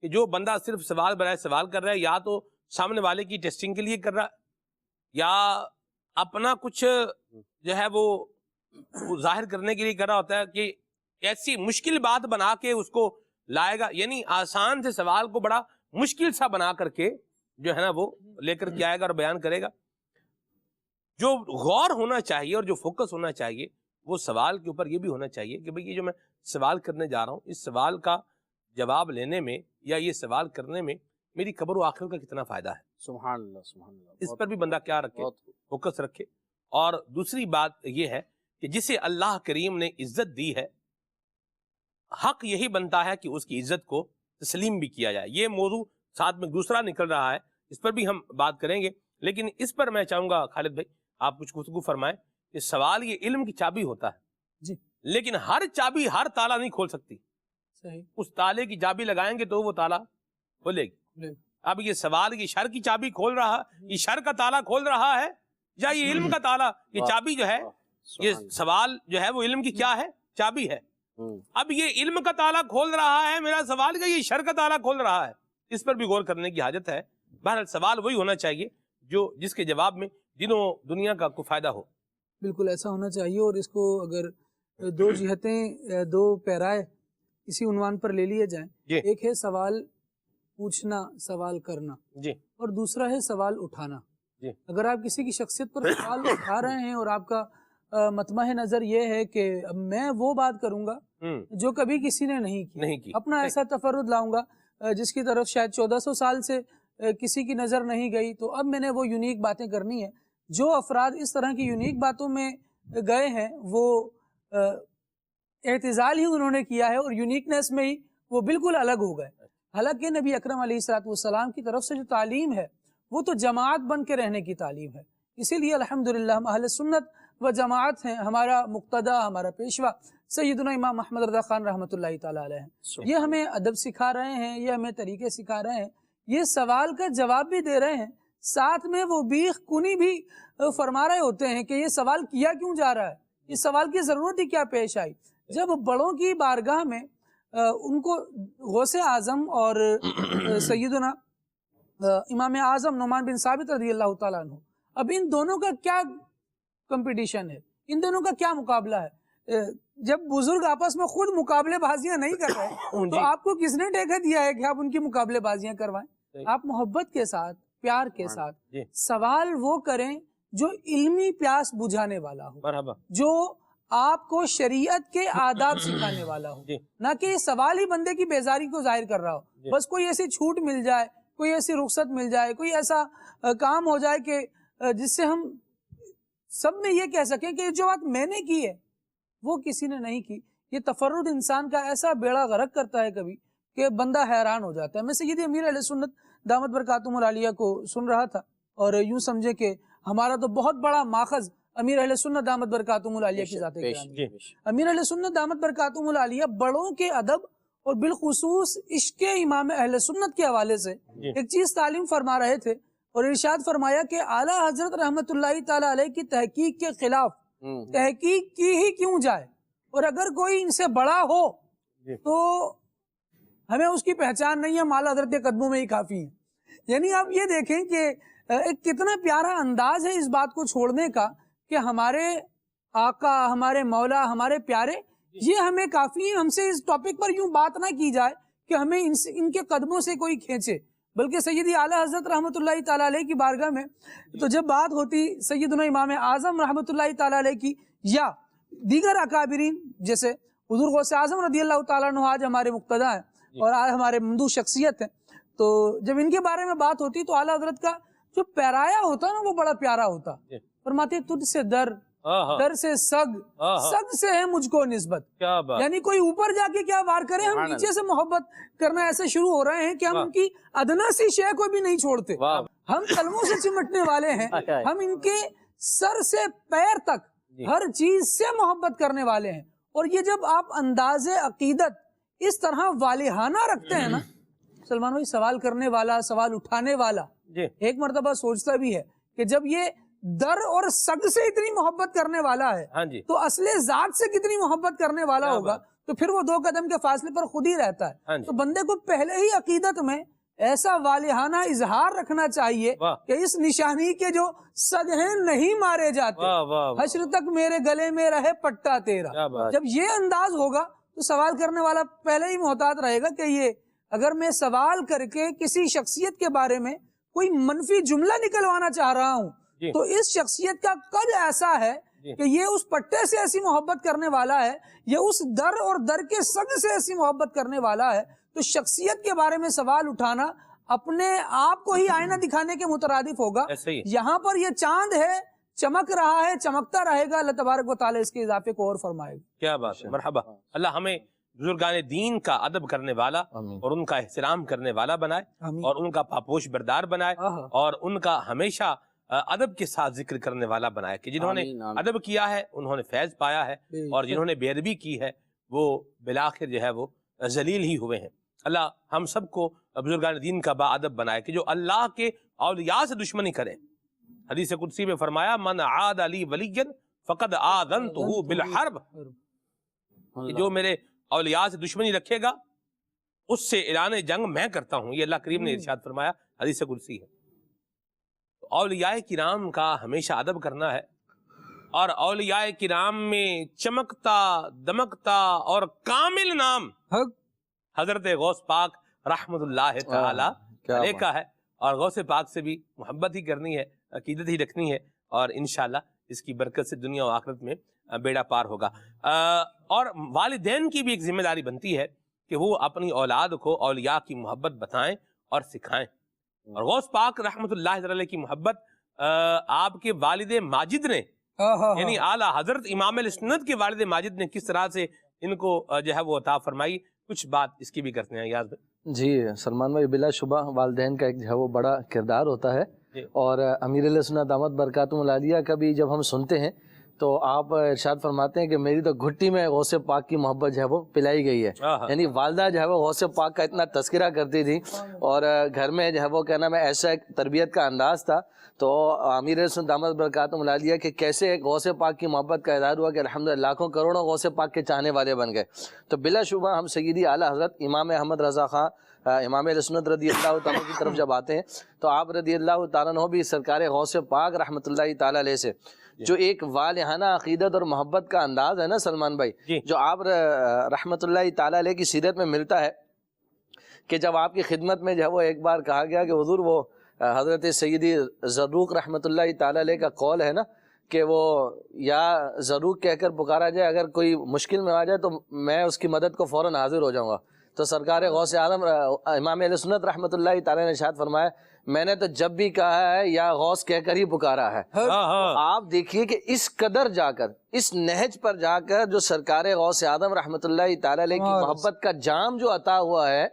کہ جو بندہ صرف سوال برائے سوال کر رہا ہے، یا تو سامنے والے کی ٹیسٹنگ کے لیے کر رہا ہے، یا اپنا کچھ جو ہے وہ ظاہر کرنے کے لیے کر رہا ہوتا ہے کہ ایسی مشکل بات بنا کے اس کو لائے گا. یعنی آسان سے سوال کو بڑا مشکل سا بنا کر کے جو ہے نا وہ لے کر کے آئے گا اور بیان کرے گا. جو غور ہونا چاہیے اور جو فوکس ہونا چاہیے وہ سوال کے اوپر یہ بھی ہونا چاہیے کہ بھئی یہ جو میں سوال کرنے جا رہا ہوں، اس سوال کا جواب لینے میں یا یہ سوال کرنے میں میری قبر و آخرت کا کتنا فائدہ ہے. سبحان اللہ سبحان اللہ. اس پر بھی بندہ کیا رکھے، فوکس رکھے. اور دوسری بات یہ ہے کہ جسے اللہ کریم نے عزت دی ہے حق یہی بنتا ہے کہ اس کی عزت کو تسلیم بھی کیا جائے. یہ موضوع ساتھ میں دوسرا نکل رہا ہے، اس پر بھی ہم بات کریں گے، لیکن اس پر میں چاہوں گا خالد بھائی آپ کچھ گفتگو فرمائیں کہ سوال یہ علم کی چابی ہوتا ہے جی، لیکن ہر چابی ہر تالا نہیں کھول سکتی. صحیح. اس تالے کی چابی لگائیں گے تو وہ تالا کھولے گی. اب یہ سوال کی شر کی چابی کھول رہا، یہ شر کا تالا کھول رہا ہے یا یہ علم کا تالا؟ یہ چابی جو ہے، یہ سوال جو ہے وہ علم کی کیا ہے؟ چابی ہے. اب یہ علم کا تالا کھول رہا ہے، میرا سوال کا یہ شر کا تالا کھول رہا ہے. اس پر بھی غور کرنے کی حاجت ہے. بہرحال سوال وہی ہونا چاہیے جس کے جواب میں دنوں دنیا کا کوئی فائدہ ہو. بالکل ایسا ہونا چاہیے. اور اس کو اگر دو جہتیں، دو پیرائے اسی عنوان پر لے لیے جائیں، ایک ہے سوال پوچھنا، سوال کرنا، جی، اور دوسرا ہے سوال اٹھانا. جی، اگر آپ کسی کی شخصیت پر سوال اٹھا رہے ہیں اور آپ کا مطمع نظر یہ ہے کہ میں وہ بات کروں گا جو کبھی کسی نے نہیں کی، اپنا ایسا تفرد لاؤں گا جس کی طرف شاید 1400 سال سے کسی کی نظر نہیں گئی، تو اب میں نے وہ یونیک باتیں کرنی ہے. جو افراد اس طرح کی یونیک باتوں میں گئے ہیں وہ اعتزال ہی انہوں نے کیا ہے اور یونیکنیس میں ہی وہ بالکل الگ ہو گئے. حالانکہ نبی اکرم علیہ السلام کی طرف سے جو تعلیم ہے وہ تو جماعت بن کے رہنے کی تعلیم ہے. اسی لیے الحمدللہ ہم اہل سنت و جماعت ہیں. ہمارا مقتدا، ہمارا پیشوا سیدنا امام محمد رضا خان رحمۃ اللہ تعالیٰ علیہ ہیں. یہ ہمیں ادب سکھا رہے ہیں، یہ ہمیں طریقے سکھا رہے ہیں، یہ سوال کا جواب بھی دے رہے ہیں، ساتھ میں وہ بیخ کنی بھی فرما رہے ہوتے ہیں کہ یہ سوال کیا کیوں جا رہا ہے، اس سوال کی ضرورت ہی کیا پیش آئی. جب بڑوں کی بارگاہ میں ان کو غوث اعظم اور سیدنا امام اعظم نعمان بن ثابت رضی اللہ تعالیٰ عنہ، اب ان دونوں کا کیا کمپٹیشن ہے، ان دونوں کا کیا مقابلہ ہے؟ جب بزرگ آپس میں خود مقابلے بازیاں نہیں کر رہے تو آپ کو کس نے ٹھیکہ دیا ہے کہ آپ ان کی مقابلے بازیاں کروائیں؟ آپ محبت کے ساتھ، پیار کے ساتھ سوال وہ کریں جو علمی پیاس بجھانے والا ہو، جو آپ کو شریعت کے آداب سکھانے والا ہو، نہ کہ یہ سوال ہی بندے کی بیزاری کو ظاہر کر رہا ہو. بس کوئی ایسی چھوٹ مل جائے، کوئی ایسی رخصت مل جائے، کوئی ایسا کام ہو جائے کہ جس سے ہم سب میں یہ کہہ سکیں کہ جو بات میں نے کی ہے وہ کسی نے نہیں کی. یہ تفرد انسان کا ایسا بیڑا غرق کرتا ہے کبھی کہ بندہ حیران ہو جاتا ہے. میں سیدی امیر اہل سنت دامت برکاتہم العالیہ کو سن رہا تھا اور یوں سمجھے کہ ہمارا تو بہت بڑا ماخذ امیر اہل سنت دامت برکاتہم العالیہ کی ذات گرامی. امیر اہل سنت دامت برکاتہم العالیہ بڑوں کے ادب اور بالخصوص عشق امام اہل سنت کے حوالے سے ایک چیز تعلیم فرما رہے تھے اور ارشاد فرمایا کہ اعلیٰ حضرت رحمت اللہ تعالیٰ علیہ کی تحقیق کے خلاف تحقیق کی ہی کیوں جائے، اور اگر کوئی ان سے بڑا ہو تو ہمیں اس کی پہچان نہیں ہے، اعلیٰ حضرت کے قدموں میں ہی کافی ہے. یعنی آپ یہ دیکھیں کہ ایک کتنا پیارا انداز ہے اس بات کو چھوڑنے کا کہ ہمارے آقا، ہمارے مولا، ہمارے پیارے یہ ہمیں کافی ہیں. ہم سے اس ٹاپک پر یوں بات نہ کی جائے کہ ہمیں ان کے قدموں سے کوئی کھینچے، بلکہ سیدی اعلیٰ حضرت رحمت اللہ تعالیٰ علیہ کی بارگاہ میں تو جب بات ہوتی سیدنا امام اعظم رحمت اللہ تعالیٰ علیہ کی یا دیگر اکابرین جیسے حضور غوث اعظم رضی اللہ تعالیٰ عنہ آج ہمارے مقتدا ہیں اور آج ہمارے ممدوح شخصیت ہیں، تو جب ان کے بارے میں بات ہوتی تو اعلیٰ حضرت کا جو پیرایا ہوتا نا وہ بڑا پیارا ہوتا. فرماتے تجھ سے در سے سگ سے ہے مجھ کو نسبت. یعنی کوئی اوپر جا کے کیا وار کرے، ہم نیچے سے محبت کرنا ایسے شروع ہو رہے ہیں کہ ہم ان کی ادنا سی شے کو بھی نہیں چھوڑتے. ہم قلموں سے چمٹنے والے ہیں، ہم ان کے سر سے پیر تک ہر چیز سے محبت کرنے والے ہیں. اور یہ جب آپ انداز عقیدت اس طرح والہانہ رکھتے ہیں نا، سلمان بھائی، سوال کرنے والا، سوال اٹھانے والا ایک مرتبہ سوچتا بھی ہے کہ جب یہ در اور سگ سے اتنی محبت کرنے والا ہے تو اصل ذات سے کتنی محبت کرنے والا ہوگا، تو پھر وہ 2 قدم کے فاصلے پر خود ہی رہتا ہے. تو بندے کو پہلے ہی عقیدت میں ایسا والہانہ اظہار رکھنا چاہیے کہ اس نشانی کے جو سگ ہیں نہیں مارے جاتے، حشر تک میرے گلے میں رہے پٹا تیرا. جب یہ انداز ہوگا تو سوال کرنے والا پہلے ہی محتاط رہے گا کہ یہ اگر میں سوال کر کے کسی شخصیت کے بارے میں کوئی منفی جملہ نکلوانا چاہ رہا ہوں تو اس شخصیت کا قد ایسا ہے کہ یہ اس پٹے سے ایسی محبت کرنے والا ہے، یہ اس در اور در کے سگ سے ایسی محبت کرنے والا ہے. تو شخصیت کے بارے میں سوال اٹھانا اپنے آپ کو ہی آئینہ دکھانے کے مترادف ہوگا. یہاں پر یہ چاند ہے، چمک رہا ہے، چمکتا رہے گا، اللہ تبارک و تعالی اس کے اضافے کو اور فرمائے گا. کیا بات ہے، مرحبا. اللہ ہمیں بزرگان دین کا ادب کرنے والا اور ان کا احترام کرنے والا بنائے آمین۔ اور ان کا پاپوش بردار بنائے آہا۔ اور ان کا ہمیشہ ادب کے ساتھ ذکر کرنے والا بنائے کہ جنہوں نے آمین، آمین۔ ادب کیا ہے انہوں نے فیض پایا ہے اور جنہوں نے بے ادبی کی ہے وہ بالآخر جو ہے وہ ذلیل ہی ہوئے ہیں۔ اللہ ہم سب کو بزرگان دین کا با ادب بنائے کہ جو اللہ کے اولیاء سے دشمنی کرے۔ حدیث قدسی میں فرمایا من عاد علی ولیًا فقد آذنتہ بالحرب، کہ جو میرے اولیاء سے دشمنی رکھے گا اس سے اعلان جنگ میں کرتا ہوں، یہ اللہ کریم نے ارشاد فرمایا، حدیث قدسی ہے۔ اولیاء کرام کا ہمیشہ ادب کرنا ہے اور اولیاء کرام میں چمکتا دمکتا اور کامل نام حضرت غوث پاک رحمت اللہ تعالی علیہ کا ہے، اور غوث پاک سے بھی محبت ہی کرنی ہے، عقیدت ہی رکھنی ہے، اور انشاءاللہ اس کی برکت سے دنیا و آخرت میں بیڑا پار ہوگا۔ اور والدین کی بھی ایک ذمہ داری بنتی ہے کہ وہ اپنی اولاد کو اولیاء کی محبت بتائیں اور سکھائیں، اور غوث پاک رحمت اللہ علیہ کی محبت آپ کے والد ماجد نے، یعنی اعلیٰ حضرت امام علیہ سنت کے والد ماجد نے کس طرح سے ان کو جو ہے وہ عطا فرمائی، کچھ بات اس کی بھی کرتے ہیں یاد بھائی۔ جی سلمان بھائی، بلا شبہ والدین کا ایک جو ہے وہ بڑا کردار ہوتا ہے، اور امیر علیہ سنت دامت برکاتہم العالیہ کا بھی جب ہم سنتے ہیں تو آپ ارشاد فرماتے ہیں کہ میری تو گھٹی میں غوث پاک کی محبت جو ہے وہ پلائی گئی ہے، یعنی والدہ جو ہے وہ غوث پاک کا اتنا تذکرہ کرتی تھی، اور گھر میں جو ہے وہ کہنا میں ایسا ایک تربیت کا انداز تھا، تو امیر علیہ سنت دامت برکاتہم العالیہ کہ کیسے ایک غوث پاک کی محبت کا اظہار ہوا کہ الحمدللہ لاکھوں کروڑوں غوث پاک کے چاہنے والے بن گئے۔ تو بلا شبہ ہم سیدی اعلیٰ حضرت امام احمد رضا خان امام علیہ سنت رضی اللہ تعالیٰ کی طرف جب آتے ہیں تو آپ رضی اللہ تعالیٰ عنہ بھی سرکار غوث پاک رحمۃ اللہ تعالیٰ علیہ سے جو ایک والہانہ عقیدت اور محبت کا انداز ہے نا سلمان بھائی، جو آپ رحمۃ اللہ تعالیٰ علیہ کی سیرت میں ملتا ہے کہ جب آپ کی خدمت میں جو ہے وہ ایک بار کہا گیا کہ حضور وہ حضرت سیدی زروق رحمۃ اللہ تعالیٰ علیہ کا قول ہے نا کہ وہ یا زروق کہہ کر پکارا جائے، اگر کوئی مشکل میں آ جائے تو میں اس کی مدد کو فوراً حاضر ہو جاؤں گا۔ تو سرکار غوث اعظم امام علیہ سنت رحمۃ اللہ تعالیٰ نے ارشاد فرمایا میں نے تو جب بھی کہا ہے یا غوث کہہ کر ہی پکارا ہے۔ آپ دیکھیے کہ اس قدر جا کر اس نہج پر جا کر جو سرکار غوث اعظم رحمۃ اللہ تعالیٰ علیہ کی محبت کا جام جو عطا ہوا ہے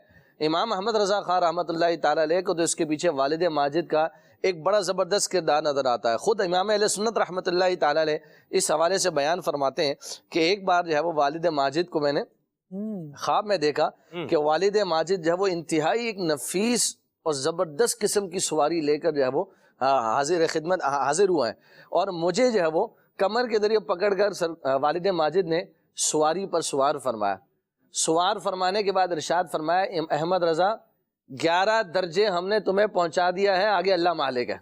امام احمد رضا خان رحمۃ اللہ تعالیٰ علیہ کو، تو اس کے پیچھے والد ماجد کا ایک بڑا زبردست کردار نظر آتا ہے۔ خود امام علیہ سنت رحمۃ اللہ تعالیٰ علیہ اس حوالے سے بیان فرماتے ہیں کہ ایک بار جو ہے وہ والد ماجد کو میں نے خواب میں دیکھا کہ والد ماجد جو ہے وہ انتہائی ایک نفیس اور زبردست قسم کی سواری لے کر جو ہے وہ حاضر خدمت حاضر ہوا ہے، اور مجھے جو ہے وہ کمر کے ذریعے پکڑ کر والد ماجد نے سواری پر سوار فرمایا۔ سوار فرمانے کے بعد ارشاد فرمایا احمد رضا 11 درجے ہم نے تمہیں پہنچا دیا ہے، آگے اللہ مالک ہے۔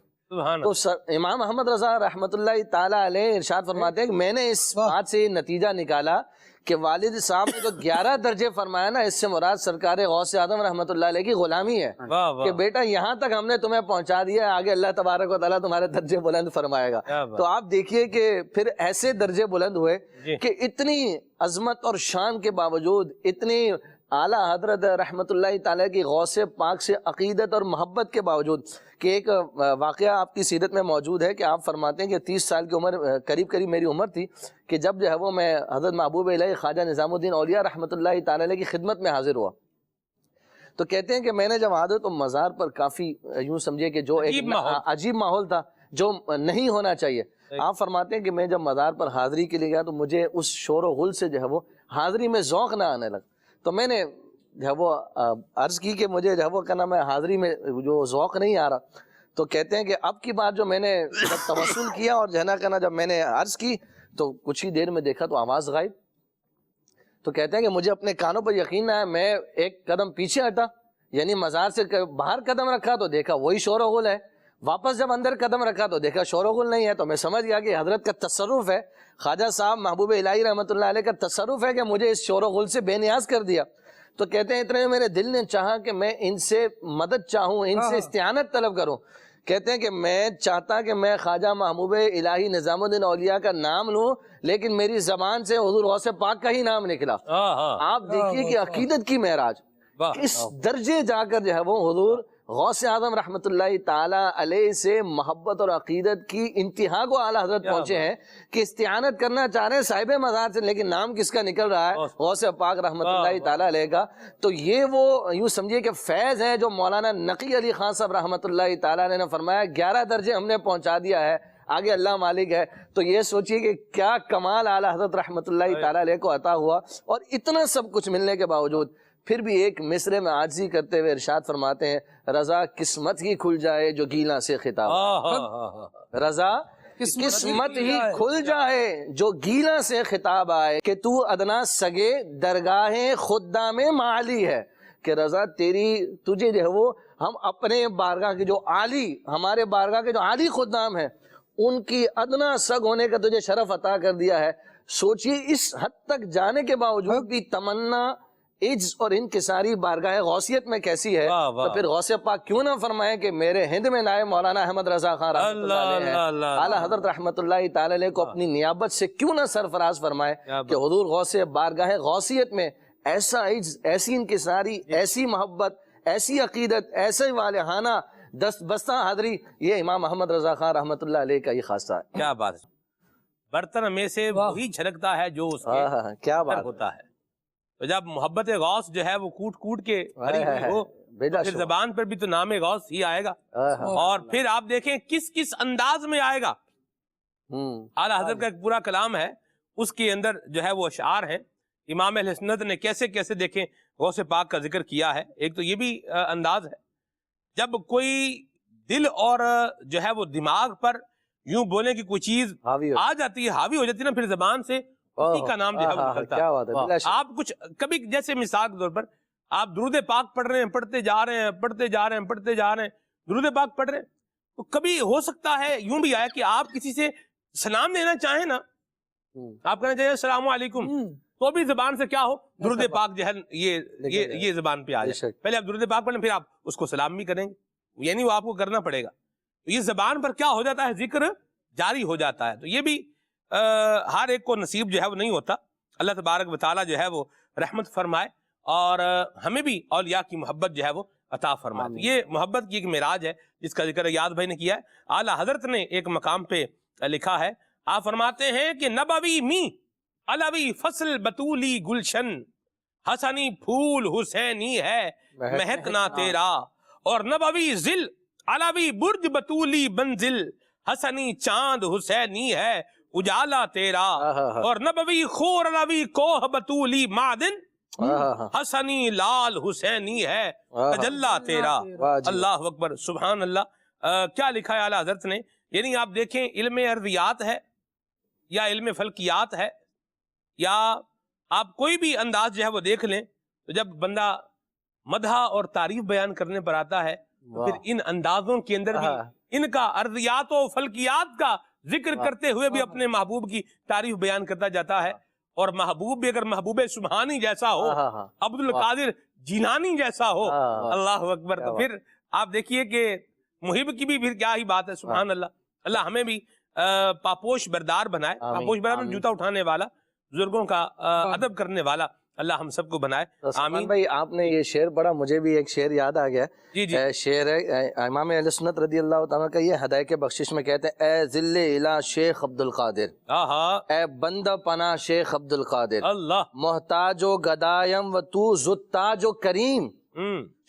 تو امام احمد رضا رحمۃ اللہ تعالیٰ علیہ ارشاد فرماتے ہیں کہ میں نے اس بات سے یہ نتیجہ نکالا کہ والد صاحب نے جو 11 درجے فرمایا نا، اس سے مراد سرکار غوث اعظم رحمۃ اللہ علیہ کی غلامی ہے کہ بیٹا یہاں تک ہم نے تمہیں پہنچا دیا ہے، آگے اللہ تبارک و تعالیٰ تمہارے درجے بلند فرمائے گا۔ تو آپ دیکھیے کہ پھر ایسے درجے بلند ہوئے کہ اتنی عظمت اور شان کے باوجود، اتنی اعلیٰ حضرت رحمت اللہ تعالیٰ کی غوث پاک سے عقیدت اور محبت کے باوجود، کہ ایک واقعہ آپ کی سیرت میں موجود ہے کہ آپ فرماتے ہیں کہ 30 سال کی عمر قریب میری عمر تھی کہ جب جو ہے وہ میں حضرت محبوب الہی خواجہ نظام الدین اولیاء رحمت اللہ تعالیٰ علیہ کی خدمت میں حاضر ہوا، تو کہتے ہیں کہ میں نے جب آیا تو مزار پر کافی یوں سمجھے کہ جو ایک عجیب ماحول تھا جو نہیں ہونا چاہیے۔ آپ فرماتے ہیں کہ میں جب مزار پر حاضری کے لیے گیا تو مجھے اس شور و غل سے جو ہے وہ حاضری میں ذوق نہ آنے لگا، تو میں نے جو ہے وہ عرض کی کہ مجھے جو ہے وہ کہنا میں حاضری میں جو ذوق نہیں آ رہا، تو کہتے ہیں کہ اب کی بات جو میں نے جب توسل کیا اور جو ہے نا کہنا جب میں نے عرض کی تو کچھ ہی دیر میں دیکھا تو آواز غائب۔ تو کہتے ہیں کہ مجھے اپنے کانوں پر یقین نہ آیا، میں ایک قدم پیچھے ہٹا، یعنی مزار سے باہر قدم رکھا تو دیکھا وہی شور و غل ہے، واپس جب اندر قدم رکھا تو دیکھا شور و غل نہیں ہے، تو میں سمجھ گیا کہ حضرت کا تصرف ہے، خواجہ صاحب محبوب الہی رحمۃ اللہ علیہ کا تصرف ہے کہ مجھے اس شور و غل سے بے نیاز کر دیا۔ تو کہتے ہیں اتنے میرے دل نے چاہا کہ میں ان سے مدد چاہوں، ان سے استعانت طلب کروں۔ کہتے ہیں کہ میں چاہتا کہ میں خواجہ محبوب الہی نظام الدین اولیاء کا نام لوں، لیکن میری زبان سے حضور غوث پاک کا ہی نام نکلا۔ آپ دیکھیے کہ عقیدت کی معراج اس درجے جا کر جو ہے وہ حضور غوث اعظم رحمۃ اللہ تعالی علیہ سے محبت اور عقیدت کی انتہا کو اعلیٰ حضرت پہنچے ہیں کہ استعانت کرنا چاہ رہے ہیں صاحب مزار سے، لیکن نام کس کا نکل رہا ہے؟ غوث پاک رحمۃ اللہ تعالی علیہ کا۔ تو یہ وہ یوں سمجھیے کہ فیض ہے جو مولانا نقی علی خان صاحب رحمۃ اللہ تعالی علیہ نے فرمایا 11 درجے ہم نے پہنچا دیا ہے، آگے اللہ مالک ہے۔ تو یہ سوچئے کہ کیا کمال اعلیٰ حضرت رحمۃ اللہ تعالی علیہ کو عطا ہوا، اور اتنا سب کچھ ملنے کے باوجود پھر بھی ایک مصرے میں عاجزی کرتے ہوئے ارشاد فرماتے ہیں رضا قسمت ہی کھل جائے جو گیلا سے خطاب، رضا قسمت ہی کھل جائے جو گیلا سے خطاب آئے، کہ تو ادنا سگے درگاہ خدام معالی ہے، کہ رضا تجھے جو ہے وہ ہم اپنے بارگاہ کے جو عالی، ہمارے بارگاہ کے جو عالی خدام ہیں ان کی ادنا سگ ہونے کا تجھے شرف عطا کر دیا ہے۔ سوچئے اس حد تک جانے کے باوجود بھی تمنا عجز اور انکساری بارگاہ غوثیت میں کیسی ہے، تو پھر غوث پاک کیوں نہ فرمائے کہ میرے ہند میں نائب مولانا احمد رضا خان رحمۃ اللہ علیہ ہیں، اعلیٰ حضرت رحمۃ اللہ تعالی علیہ کو اپنی نیابت سے کیوں نہ سرفراز فرمائے کہ حضور غوث بارگاہ غوثیت میں ایسا عجز، ایسی انکساری، ایسی محبت، ایسی عقیدت، ایسے والہانہ دست بستہ حاضری، یہ امام احمد رضا خان رحمۃ اللہ علیہ کا یہ خاصہ ہے۔ کیا بات ہے، برتن میں سے وہی جھلکتا ہے جو اس کے کیا بات ہوتا ہے۔ تو جب محبت غوث جو ہے وہ کوٹ کوٹ کے بھری ہوئی ہو، پھر زبان پر بھی تو نام غوث ہی آئے گا، اور پھر آپ دیکھیں کس کس انداز میں آئے گا۔ اعلیٰ حضرت کا ایک پورا کلام ہے، اس کے اندر جو ہے وہ اشعار ہیں، امام اہل سنت نے کیسے کیسے دیکھیں غوث پاک کا ذکر کیا ہے۔ ایک تو یہ بھی انداز ہے، جب کوئی دل اور جو ہے وہ دماغ پر یوں بولنے کی کوئی چیز آ جاتی ہے، حاوی ہو جاتی ہے نا، پھر زبان سے اسی کا نام جو ہے وہ نکلتا ہے۔ آپ کچھ کبھی جیسے مثال کے طور پر آپ درود پاک پڑھ رہے ہیں، پڑھتے جا رہے ہیں، پڑھتے جا رہے ہیں، پڑھتے جا رہے ہیں، درود پاک پڑھ رہے ہیں، تو کبھی ہو سکتا ہے یوں بھی آیا کہ آپ کسی سے سلام دینا چاہیں نا، آپ کہنا چاہیے السلام علیکم، تو بھی زبان سے کیا ہو درود پاک جو ہے یہ زبان پہ آ جائے۔ پہلے آپ درود پاک پڑھیں، پھر آپ اس کو سلام بھی کریں گے، یعنی وہ آپ کو کرنا پڑے گا۔ یہ زبان پر کیا ہو جاتا ہے، ذکر جاری ہو جاتا ہے۔ تو یہ بھی ہر ایک کو نصیب جو ہے وہ نہیں ہوتا۔ اللہ تبارک و تعالیٰ جو ہے وہ رحمت فرمائے اور ہمیں بھی اولیاء کی محبت جو ہے وہ عطا فرمائے۔ تو یہ محبت کی ایک معراج ہے جس کا ذکر یاد بھائی نے کیا ہے۔ اعلیٰ حضرت نے ایک مقام پہ لکھا ہے، آپ فرماتے ہیں کہ نبوی می علوی فصل بطولی گلشن، حسنی پھول حسینی ہے مہکنا تیرا، اور نبوی ذل علوی برج بطولی منزل، حسنی چاند حسینی ہے اجالا تیرا، اور نبوی خور علوی کوہ بطولی معدن، حسنی لال حسینی ہے تجلا تیرا۔ اللہ اکبر، سبحان اللہ۔ کیا لکھا ہے اعلیٰ حضرت نے، یعنی آپ دیکھیں علم ارضیات ہے یا علم فلکیات ہے یا آپ کوئی بھی انداز جو ہے وہ دیکھ لیں، تو جب بندہ مدح اور تعریف بیان کرنے پر آتا ہے تو پھر ان اندازوں کے اندر بھی ان کا ارضیات و فلکیات کا ذکر کرتے ہوئے بھی اپنے محبوب کی تعریف بیان کرتا جاتا ہے۔ اور محبوب بھی اگر محبوب سبحانی جیسا ہو، عبد القادر جیلانی جیسا ہو، اللہ اکبر، تو پھر آپ دیکھیے کہ محب کی بھی پھر کیا ہی بات ہے۔ سبحان اللہ۔ اللہ ہمیں بھی پاپوش بردار بنائے، پاپوش بردار میں جوتا اٹھانے والا، بزرگوں کا ادب کرنے والا اللہ ہم سب کو بنائے، آمین۔ بھائی آپ نے یہ شعر پڑھا، مجھے بھی ایک شعر یاد آ گیا۔ شعر ہے امام اہل سنت رضی اللہ تعالیٰ کا، یہ ہدایت بخشش میں کہتے ہیں، اے ذل الہ شیخ عبد القادر، اے بندہ پناہ شیخ عبد القادر، اللہ محتاج و گدایم و تو زتاج و کریم،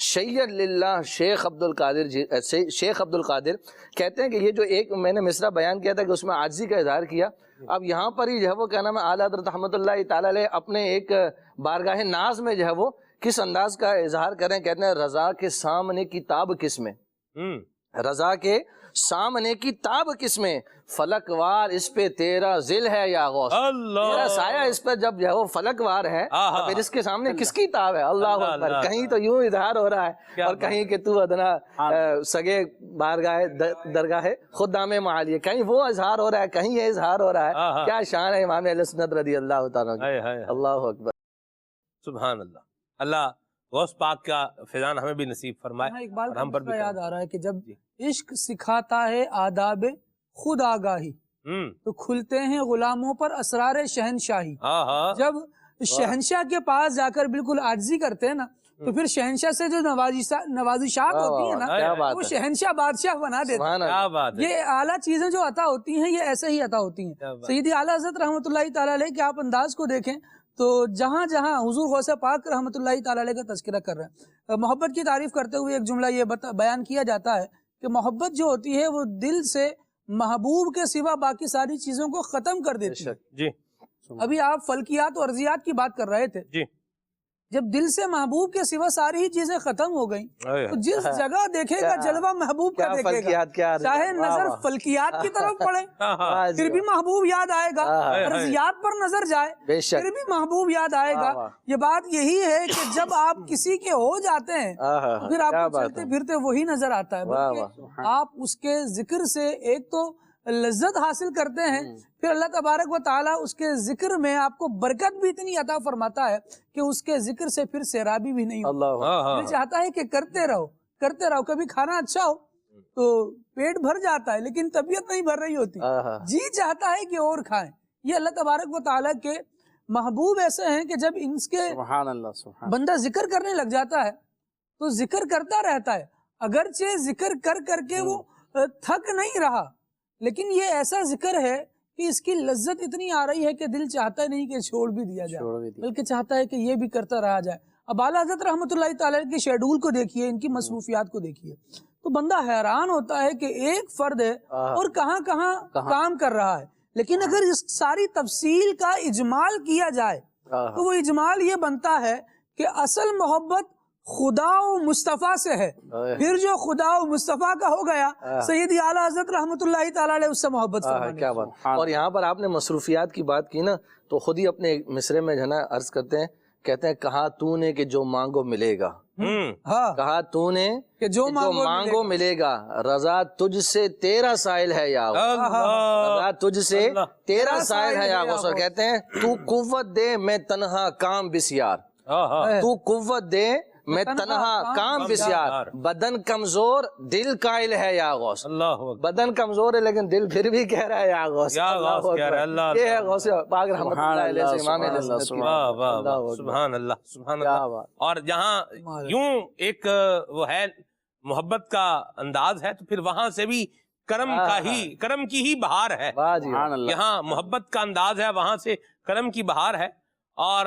شید للہ شیخ عبد القادر جی، شیخ عبد القادر کہتے ہیں کہ یہ جو ایک میں نے مصرع بیان کیا تھا کہ اس میں عاجزی کا اظہار کیا، اب یہاں پر ہی جو ہے وہ کیا نام ہے اعلیٰ حضرت رحمۃ اللہ تعالیٰ علیہ اپنے ایک بارگاہ ناز میں جو ہے وہ کس انداز کا اظہار کریں، کہتے ہیں رضا کے سامنے کی تاب کس میں، رضا کے سامنے کی تاب کس میں، فلک وار اس پہ تیرا ذل ہے یا غوث، تیرا سایہ اس پہ جب جو ہے وہ فلک وار ہے، پھر اس کے سامنے کس کی تاب ہے، اللہ اکبر۔ کہیں تو یوں اظہار ہو رہا ہے اور کہیں کہ تو ادنا سگے بارگاہ درگاہ خدام معالی، کہیں وہ اظہار ہو رہا ہے، کہیں یہ اظہار ہو رہا ہے۔ کیا شان ہے امام اہل سنت رضی اللہ تعالیٰ، اللہ اکبر، سبحان اللہ۔ اللہ غوث پاک کا فیضان ہمیں بھی نصیب فرمائے۔ اقبال کا یاد آ رہا ہے کہ جب عشق سکھاتا ہے آداب خود آگاہی، تو کھلتے ہیں غلاموں پر اسرار شہنشاہی۔ جب شہنشاہ کے پاس جا کر بالکل عاجزی کرتے ہیں نا، تو پھر شہنشاہ سے جو نوازشات ہوتی ہیں کیا نا بات وہ ہے، شہنشاہ بادشاہ بنا دیتے سبحان کیا اللہ، بات ہے، یہ اعلیٰ چیزیں جو عطا ہوتی ہیں یہ ایسے ہی عطا ہوتی ہیں. کیا بات. سیدی اعلیٰ حضرت رحمۃ اللہ تعالیٰ علیہ کے آپ انداز کو دیکھیں تو جہاں جہاں حضور غوث پاک رحمۃ اللہ تعالیٰ علیہ کا تذکرہ کر رہے ہیں، محبت کی تعریف کرتے ہوئے ایک جملہ یہ بیان کیا جاتا ہے کہ محبت جو ہوتی ہے وہ دل سے محبوب کے سوا باقی ساری چیزوں کو ختم کر دیتی ہے. جی ابھی آپ فلکیات اور ارضیات کی بات کر رہے تھے، جی جب دل سے محبوب کے سوا ساری ہی چیزیں ختم ہو گئیں تو جس جگہ دیکھے گا جلوہ محبوب کا کیا دیکھے گا، فلکیات، کیا چاہے نظر فلکیات کی طرف پڑے پھر بھی محبوب یاد آئے گا، ارضیات پر نظر جائے بے شک، پھر بھی محبوب یاد آئے گا. یہ بات یہی ہے کہ جب آپ کسی کے ہو جاتے ہیں تو پھر آپ کو چلتے پھرتے وہی نظر آتا ہے، بلکہ آپ اس کے ذکر سے ایک تو لذت حاصل کرتے ہیں، پھر اللہ تبارک و تعالیٰ اس کے ذکر میں آپ کو برکت بھی اتنی عطا فرماتا ہے کہ اس کے ذکر سے پھر سیرابی بھی نہیں ہوتی. اللہ دل چاہتا ہے کہ کرتے رہو. کبھی کھانا اچھا ہو تو پیٹ بھر جاتا ہے لیکن طبیعت نہیں بھر رہی ہوتی، جی چاہتا ہے کہ اور کھائیں. یہ اللہ تبارک و تعالیٰ کے محبوب ایسے ہیں کہ جب ان کے سبحان اللہ، سبحان بندہ ذکر کرنے لگ جاتا ہے تو ذکر کرتا رہتا ہے، اگرچہ ذکر کر کر کے وہ تھک نہیں رہا، لیکن یہ ایسا ذکر ہے کہ اس کی لذت اتنی آ رہی ہے کہ دل چاہتا نہیں کہ چھوڑ بھی دیا جائے، بلکہ چاہتا ہے کہ یہ بھی کرتا رہا جائے. اب اعلیٰ حضرت رحمۃ اللہ تعالیٰ کے شیڈول کو دیکھیے، ان کی مصروفیات کو دیکھیے تو بندہ حیران ہوتا ہے کہ ایک فرد ہے اور کہاں کہاں کام کر رہا ہے. لیکن اگر اس ساری تفصیل کا اجمال کیا جائے تو وہ اجمال یہ بنتا ہے کہ اصل محبت خدا و مصطفیٰ سے ہے، پھر جو خدا و مصطفیٰ کا ہو گیا سیدی اعلیٰ حضرت رحمۃ اللہ تعالیٰ علیہ اس سے محبت فرمانے. کیا بات. اور یہاں پر آپ نے مصروفیات کی بات کی نا تو خود ہی اپنے مصرے میں جو ہے نا عرض کرتے ہیں، کہتے ہیں کہا تو نے کہ جو مانگو ملے گا، ہاں کہا تو نے کہ جو مانگو ملے گا، رضا تجھ سے تیرا سائل ہے یا غوث، رضا تجھ سے تیرا سائل ہے یا غوث. اور کہتے ہیں تو قوت دے میں تنہا کام بسیار، تو قوت دے میں تنہا کام بسیار، بدن کمزور دل قائل ہے یا غوث. بدن کمزور ہے لیکن دل پھر بھی کہہ رہا ہے یا غوث. یہ ہے غوث پاک رحمۃ اللہ علیہ سے امام اہل سنت کی. سبحان اللہ، سبحان اللہ. اور جہاں یوں ایک وہ ہے محبت کا انداز ہے تو پھر وہاں سے بھی کرم کی ہی بہار ہے. یہاں محبت کا انداز ہے، وہاں سے کرم کی بہار ہے. اور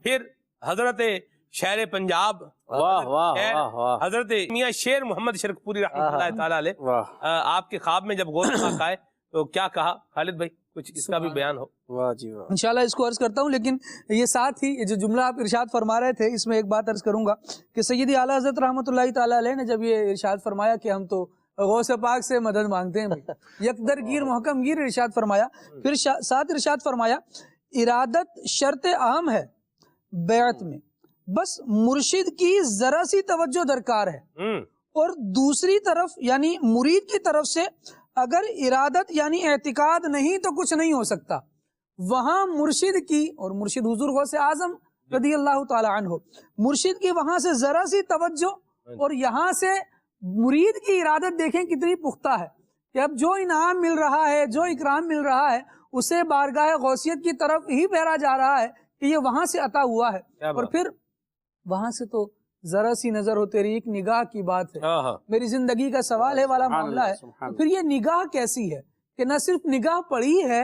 پھر حضرت شہر پنجاب حضرت میاں شیر محمد شرک پوری رحمۃ اللہ تعالیٰ علیہ، آپ کے خواب میں جب غوث پاک آئے تو کیا کہا؟ خالد بھائی کچھ اس کا بھی بیان ہو. انشاءاللہ اس کو عرض کرتا ہوں، لیکن یہ ساتھ ہی جو جملہ آپ ارشاد فرما رہے تھے اس میں ایک بات عرض کروں گا کہ سیدی اعلیٰ حضرت رحمۃ اللہ تعالیٰ علیہ نے جب یہ ارشاد فرمایا کہ ہم تو غوث پاک سے مدد مانگتے ہیں، یکدر گیر محکم گیر ارشاد فرمایا، پھر ساتھ ارشاد فرمایا ارادت شرط اہم ہے بیعت میں، بس مرشد کی ذرا سی توجہ درکار ہے، اور دوسری طرف یعنی مرید کی طرف سے اگر ارادت یعنی اعتقاد نہیں تو کچھ نہیں ہو سکتا. وہاں مرشد کی، اور مرشد حضور غوث اعظم رضی اللہ تعالی عنہ، مرشد کی وہاں سے ذرا سی توجہ اور یہاں سے مرید کی ارادت دیکھیں کتنی پختہ ہے کہ اب جو انعام مل رہا ہے، جو اکرام مل رہا ہے، اسے بارگاہ غوثیت کی طرف ہی پھیرا جا رہا ہے کہ یہ وہاں سے عطا ہوا ہے. اور پھر وہاں سے تو ذرا سی نظر ہو تیری، ایک نگاہ کی بات ہے، میری زندگی کا سوال ہے والا معاملہ ہے. تو پھر یہ نگاہ کیسی ہے کہ نہ صرف نگاہ پڑی ہے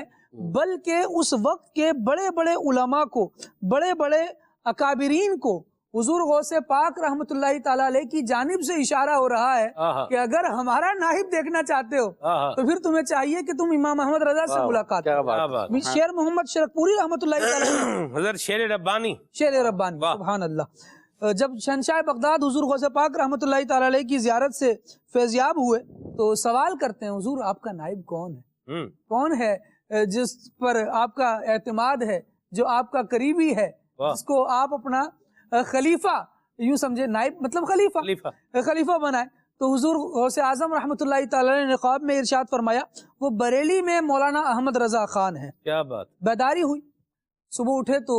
بلکہ اس وقت کے بڑے بڑے علماء کو، بڑے بڑے اکابرین کو حضور غوث پاک رحمت اللہ تعالیٰ علیہ کی جانب سے اشارہ ہو رہا ہے کہ اگر ہمارا نائب دیکھنا چاہتے ہو تو پھر تمہیں چاہیے کہ تم امام احمد رضا سے ملاقات کرو. شیر محمد شرک پوری رحمت اللہ تعالیٰ حضرت شیر ربانی، شیر ربانی، سبحان اللہ، جب شہنشاہ بغداد حضور غوث پاک رحمت اللہ تعالیٰ علیہ کی زیارت سے فیضیاب ہوئے تو سوال کرتے ہیں حضور آپ کا نائب کون ہے؟ کون ہے جس پر آپ کا اعتماد ہے، جو آپ کا قریبی ہے، جس کو آپ اپنا خلیفہ یوں سمجھے، نائب مطلب خلیفہ بنائے؟ تو حضور غوث اعظم رحمت اللہ تعالیٰ نے خواب میں ارشاد فرمایا وہ بریلی میں مولانا احمد رضا خان ہے. کیا بات. بیداری ہوئی، صبح اٹھے تو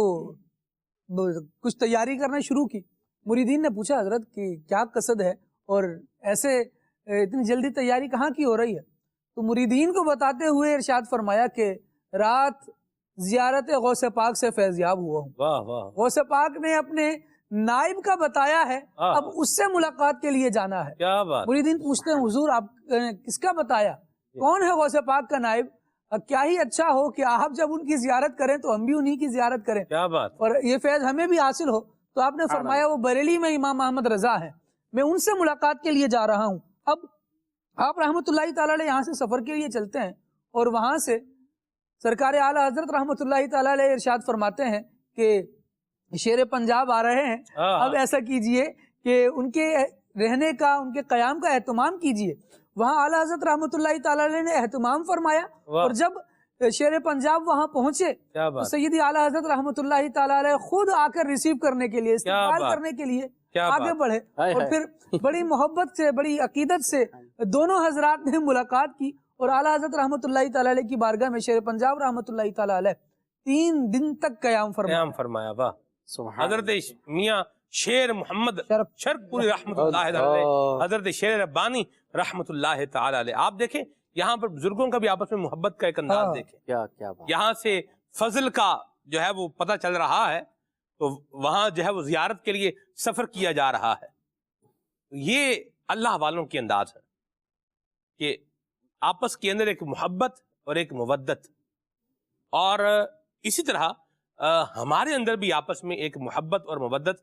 کچھ تیاری کرنا شروع کی. مریدین نے پوچھا حضرت کہ کیا قصد ہے اور ایسے اتنی جلدی تیاری کہاں کی ہو رہی ہے؟ تو مریدین کو بتاتے ہوئے ارشاد فرمایا کہ رات زیارت غوث پاک سے فیضیاب ہوا ہوں. واہ واہ غوث پاک نے اپنے نائب کا بتایا ہے، اب اس سے ملاقات کے لیے جانا ہے. کیا بات. مریدین پوچھتے ہیں حضور آپ کس کا بتایا، کون ہے غوث پاک کا نائب؟ کیا ہی اچھا ہو کہ آپ جب ان کی زیارت کریں تو ہم بھی انہی کی زیارت کریں کیا بات. اور یہ فیض ہمیں بھی حاصل ہو. تو آپ نے فرمایا وہ بریلی میں امام احمد رضا ہیں، میں ان سے ملاقات کے لیے جا رہا ہوں. اب آپ رحمۃ اللہ تعالی علیہ یہاں سے سفر کے لیے چلتے ہیں اور وہاں سے سرکار اعلیٰ حضرت رحمۃ اللہ تعالی علیہ ارشاد فرماتے ہیں کہ شیر پنجاب آ رہے ہیں، اب ایسا کیجئے کہ ان کے رہنے کا، ان کے قیام کا اہتمام کیجئے. وہاں اعلیٰ حضرت رحمۃ اللہ تعالی علیہ نے اہتمام فرمایا اور جب شیر پنجاب وہاں پہنچے تو سیدی اعلیٰ حضرت رحمۃ اللہ تعالی علیہ خود آ کر ریسیو کرنے کے لیے، استقبال کرنے کے لیے آگے بڑھے اور پھر بڑی محبت سے، بڑی عقیدت سے دونوں حضرات نے ملاقات کی اور اعلیٰ حضرت رحمۃ اللہ تعالی علیہ کی بارگاہ میں شیر پنجاب رحمۃ اللہ تعالی علیہ 3 دن تک قیام فرمایا. واہ. حضرت میاں شیر محمد شرک پوری رحمۃ اللہ علیہ، حضرت شیر ربانی رحمۃ اللہ تعالی علیہ. آپ دیکھیں یہاں پر بزرگوں کا بھی آپس میں محبت کا ایک انداز دیکھیں. یہاں سے فضل کا جو ہے وہ پتہ چل رہا ہے تو وہاں جو ہے وہ زیارت کے لیے سفر کیا جا رہا ہے. یہ اللہ والوں کی انداز ہے کہ آپس کے اندر ایک محبت اور ایک مودت، اور اسی طرح ہمارے اندر بھی آپس میں ایک محبت اور مودت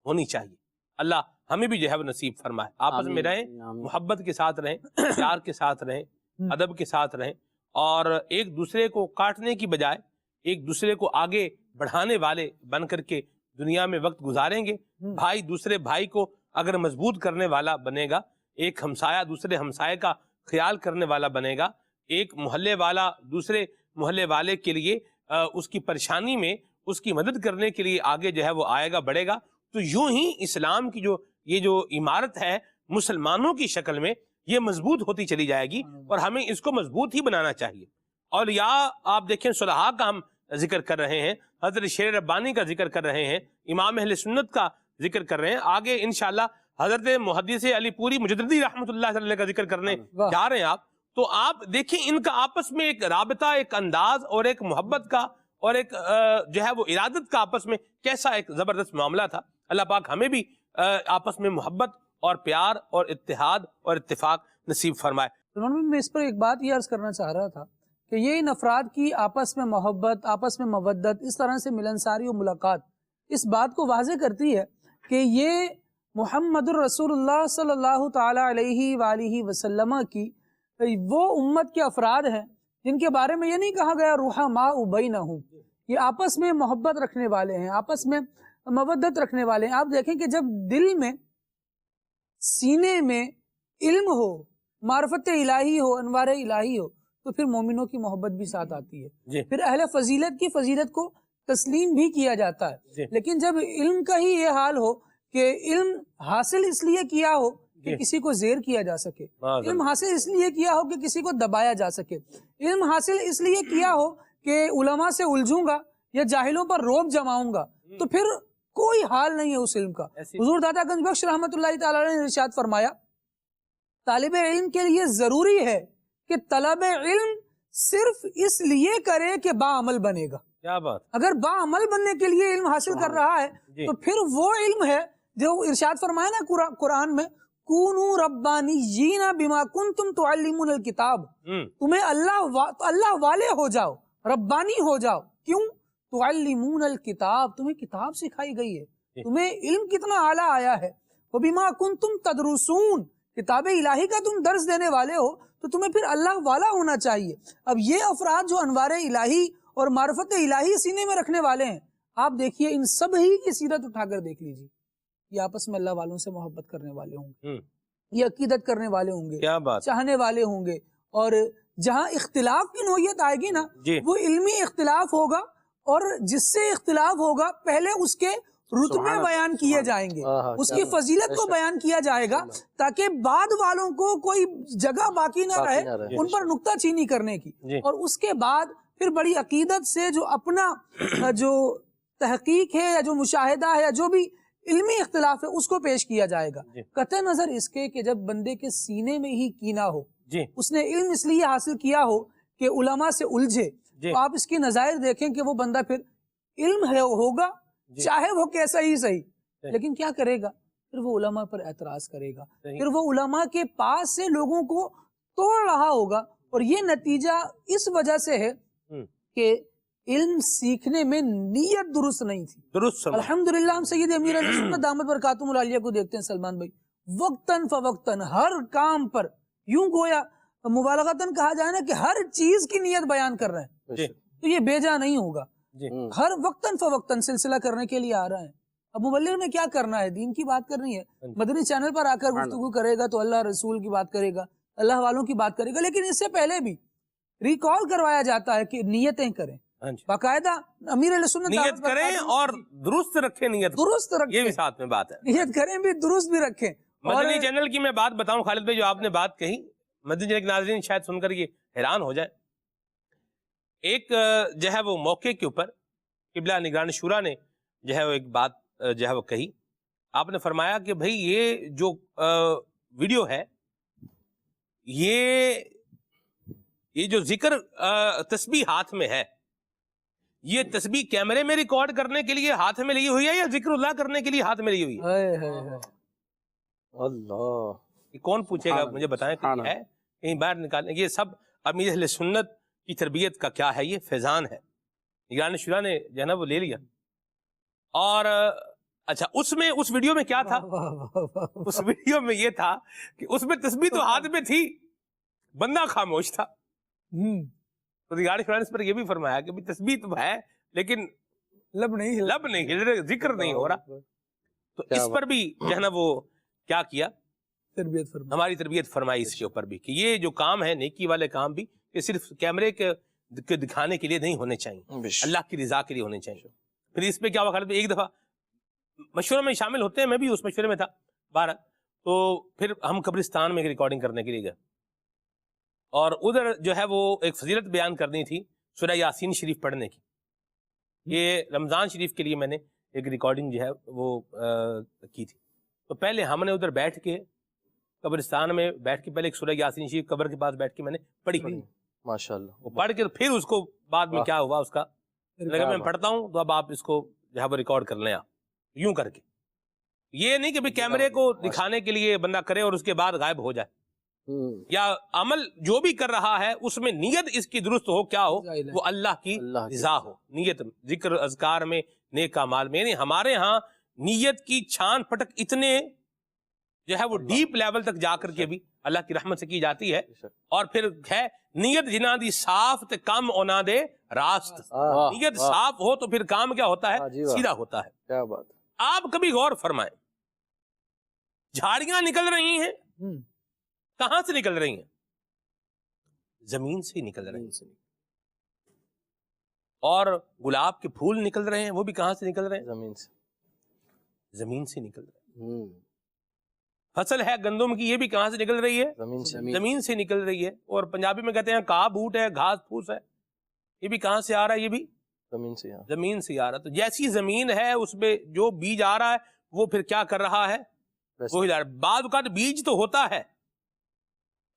ہونی چاہیے. اللہ ہمیں بھی جو ہے وہ نصیب فرمائے. آپس میں رہیں، محبت کے ساتھ رہیں، پیار کے ساتھ رہیں، ادب کے ساتھ رہیں، اور ایک دوسرے کو کاٹنے کی بجائے ایک دوسرے کو آگے بڑھانے والے بن کر کے دنیا میں وقت گزاریں گے. بھائی دوسرے بھائی کو اگر مضبوط کرنے والا بنے گا، ایک ہمسایہ دوسرے ہمسائے کا خیال کرنے والا بنے گا، ایک محلے والا دوسرے محلے والے کے لیے اس کی پریشانی میں اس کی مدد کرنے کے لیے آگے جو ہے وہ آئے گا، بڑھے گا، تو یوں ہی اسلام کی یہ جو عمارت ہے مسلمانوں کی شکل میں یہ مضبوط ہوتی چلی جائے گی، اور ہمیں اس کو مضبوط ہی بنانا چاہیے. اور یا آپ دیکھیں صلحاء کا ہم ذکر کر رہے ہیں، حضرت شیر ربانی کا ذکر کر رہے ہیں، امام اہل سنت کا ذکر کر رہے ہیں، آگے انشاءاللہ حضرت محدث علی پوری مجددی رحمۃ اللہ علیہ کا ذکر کرنے جا رہے ہیں آپ. تو آپ دیکھیں ان کا آپس میں ایک رابطہ، ایک انداز اور ایک محبت کا اور ایک جو ہے وہ ارادت کا آپس میں کیسا ایک زبردست معاملہ تھا. اللہ پاک ہمیں بھی آپس میں محبت اور پیار اور اتحاد اور اتفاق نصیب فرمائے. میں اس پر ایک بات یہ عرض کرنا چاہ رہا تھا کہ یہ ان افراد کی آپس میں محبت، آپس میں مودت، اس طرح سے ملنساری و ملاقات اس بات کو واضح کرتی ہے کہ یہ محمد الرسول اللہ صلی اللہ تعالی علیہ وآلہ وسلم کی وہ امت کے افراد ہیں جن کے بارے میں یہ نہیں کہا گیا رحماء بینہم، یہ آپس میں محبت رکھنے والے ہیں، آپس میں مودت رکھنے والے ہیں. آپ دیکھیں کہ جب دل میں، سینے میں علم ہو، معرفت الہی ہو، انوار الہی ہو، تو پھر مومنوں کی محبت بھی ساتھ آتی ہے. پھر اہل فضیلت کی فضیلت کو تسلیم بھی کیا جاتا ہے. لیکن جب علم کا ہی یہ حال ہو کہ علم حاصل اس لیے کیا ہو کہ کسی کو زیر کیا جا سکے، علم حاصل اس لیے کیا ہو کہ کسی کو دبایا جا سکے، علم حاصل اس لیے کیا ہو کہ علماء سے الجھوں گا یا جاہلوں پر روب جماؤں گا، تو پھر کوئی حال نہیں ہے اس علم کا. حضور داتا گنج بخش رحمۃ اللہ تعالی علیہ نے ارشاد فرمایا طالب علم کے لیے ضروری ہے کہ طلب علم صرف اس لیے کرے کہ باعمل بنے گا. کیا بات. اگر باعمل بننے کے لیے علم حاصل کر رہا ہے تو پھر وہ علم ہے جو ارشاد فرمایا نا قرآن میں کونوا ربانیین بما کنتم تعلمون الکتاب، تمہیں اللہ والے ہو جاؤ، ربانی ہو جاؤ. کیوں؟ تعلمون الکتاب، تمہیں کتاب سکھائی گئی ہے، تمہیں علم کتنا اعلیٰ آیا ہے. وبما کنتم تدرسون، کتاب الہی کا تم درس دینے والے ہو تو تمہیں پھر اللہ والا ہونا چاہیے. اب یہ افراد جو انوار الہی اور معرفت الہی سینے میں رکھنے والے ہیں، آپ دیکھیے ان سب ہی کی سیرت اٹھا کر دیکھ لیجیے. یہ آپس میں اللہ والوں سے محبت کرنے والے ہوں گے، یہ عقیدت کرنے والے ہوں گے، چاہنے والے ہوں گے. اور جہاں اختلاف کی نوعیت آئے گی نا، وہ علمی اختلاف ہوگا، اور جس سے اختلاف ہوگا پہلے اس کے رتبے بیان کیے جائیں گے، اس کی فضیلت کو بیان کیا جائے گا، تاکہ بعد والوں کو کوئی جگہ باقی نہ رہے ان پر نکتہ چینی کرنے کی. اور اس کے بعد پھر بڑی عقیدت سے جو اپنا جو تحقیق ہے یا جو مشاہدہ ہے یا جو بھی علمی اختلاف ہے اس کو پیش کیا جائے گا. قطع نظر اس کے کہ جب بندے کے سینے میں ہی کینہ ہو، اس نے علم اس لیے حاصل کیا ہو کہ علماء سے الجھے، جی۔ تو آپ اس کی نظائر دیکھیں کہ وہ بندہ پھر علم ہے ہوگا جی۔ چاہے وہ کیسا ہی صحیح، صحیح۔ لیکن کیا کرے گا؟ پھر وہ علماء پر اعتراض کرے گا، صحیح۔ پھر وہ علماء کے پاس سے لوگوں کو توڑ رہا ہوگا، اور یہ نتیجہ اس وجہ سے ہے کہ علم سیکھنے میں نیت درست نہیں تھی۔ درست سمجھ۔ الحمدللہ ہم سید امیر علیہ سنت دامت برکاتہم العالیہ کو دیکھتے ہیں سلمان بھائی، وقتاً فوقتاً ہر کام پر یوں گویا مبالغتاً کہا جائے نا کہ ہر چیز کی نیت بیان کر رہے ہیں، جی تو یہ بیجا نہیں ہوگا۔ جی ہر وقتاً فوقتاً سلسلہ کرنے کے لیے آ رہا ہے۔ اب مبلغ نے کیا کرنا ہے؟ دین کی بات کرنی ہے، مدنی چینل پر آ کر گفتگو کرے گا تو اللہ رسول کی بات کرے گا، اللہ والوں کی بات کرے گا، لیکن اس سے پہلے بھی ریکال کروایا جاتا ہے کہ نیتیں کریں، ہاں جی، باقاعدہ امیر علیہ سنت نیت دعوت کریں برکاتہم اور درست رکھیں نیت کو۔ درست یہ رکھیں، بھی ساتھ میں بات ہے۔ نیت کریں بھی درست بھی رکھیں۔ اور مدنی چینل کی میں بات بتاؤں خالد بھائی، جو آپ نے بات کہی، مدنی چینل کے ناظرین شاید سن کر یہ حیران ہو جائے۔ ایک جو ہے وہ موقع کے اوپر قبلہ نگران شورا نے جو ہے وہ ایک بات جو ہے وہ کہی، آپ نے فرمایا کہ بھئی یہ جو ویڈیو ہے، یہ جو ذکر تسبیح ہاتھ میں ہے، یہ تسبیح کیمرے میں ریکارڈ کرنے کے لیے ہاتھ میں لی ہوئی ہے یا ذکر اللہ کرنے کے لیے ہاتھ میں لی ہوئی ہے؟ اللہ، یہ کون پوچھے گا؟ مجھے بتائیں کہ ہے کہیں باہر نکالنے؟ یہ سب امیر اہل سنت کی تربیت کا کیا ہے؟ یہ فیضان ہے۔ نگران شورا نے جو ہے نا وہ لے لیا۔ اور اچھا، اس ویڈیو میں کیا تھا؟ اس ویڈیو میں یہ تھا کہ اس میں تسبیح تو ہاتھ میں تھی، بندہ خاموش تھا۔ تو نگران شورا نے اس پر یہ بھی فرمایا کہ تسبیح تو ہے لیکن لب نہیں ہل رہے، ذکر نہیں ہو رہا۔ تو اس پر بھی جو ہے نا وہ کیا کیا؟ تربیت فرما، ہماری تربیت فرمائی اس کے اوپر بھی کہ یہ جو کام ہے، نیکی والے کام بھی، کہ صرف کیمرے کے دکھانے کے لیے نہیں ہونے چاہیے، اللہ کی رضا کے لیے ہونے چاہیے۔ پھر اس پہ کیا ہوا خالد؟ ایک دفعہ مشورے میں شامل ہوتے ہیں، میں بھی اس مشورے میں تھا 12، تو پھر ہم قبرستان میں ریکارڈنگ کرنے کے لیے گئے، اور ادھر جو ہے وہ ایک فضیلت بیان کرنی تھی سورہ یاسین شریف پڑھنے کی۔ یہ رمضان شریف کے لیے میں نے ایک ریکارڈنگ جو ہے وہ کی تھی۔ تو پہلے ہم نے ادھر بیٹھ کے قبرستان میں بیٹھ کے پہلے ایک سورہ یاسین شریف قبر کے پاس بیٹھ کے میں نے پڑھی، ماشاءاللہ، وہ پڑھ کے پھر اس کو بعد میں کیا ہوا، اس کا لگا میں پڑھتا ہوں تو اب آپ اس کو جو ہے وہ ریکارڈ کر لیں، آپ یوں کر کے۔ یہ نہیں کہ کیمرے کو دکھانے کے لیے بندہ کرے اور اس کے بعد غائب ہو جائے، یا عمل جو بھی کر رہا ہے اس میں نیت اس کی درست ہو، کیا ہو؟ وہ اللہ کی رضا ہو۔ نیت ذکر اذکار میں، نیک اعمال میں، یعنی ہمارے ہاں نیت کی چھان پھٹک اتنے جو ہے وہ ڈیپ لیول تک جا کر کے بھی اللہ کی رحمت سے کی جاتی ہے۔ اور پھر ہے نیت جنا دی صاف تے کم اونا دے راست۔ نیت صاف ہو تو پھر کام کیا ہوتا ہے؟ سیدھا ہوتا ہے۔ کیا بات! آپ کبھی غور فرمائیں، جھاڑیاں نکل رہی ہیں، کہاں سے نکل رہی ہیں؟ زمین سے نکل رہی ہیں۔ اور گلاب کے پھول نکل رہے ہیں، وہ بھی کہاں سے نکل رہے ہیں؟ زمین سے نکل رہے ہیں۔ فصل ہے گندم کی، یہ بھی کہاں سے نکل رہی ہے؟ زمین سے نکل رہی ہے۔ اور پنجابی میں کہتے ہیں کاہ بوٹ ہے، گھاس پھوس ہے، یہ بھی کہاں سے آ رہا ہے؟ یہ بھی زمین سے آ رہا ہے۔ تو جیسی زمین ہے اس میں جو بیج آ رہا ہے وہ پھر کیا کر رہا ہے؟ وہی جا رہا ہے۔ بعض اوقات بیج تو ہوتا ہے،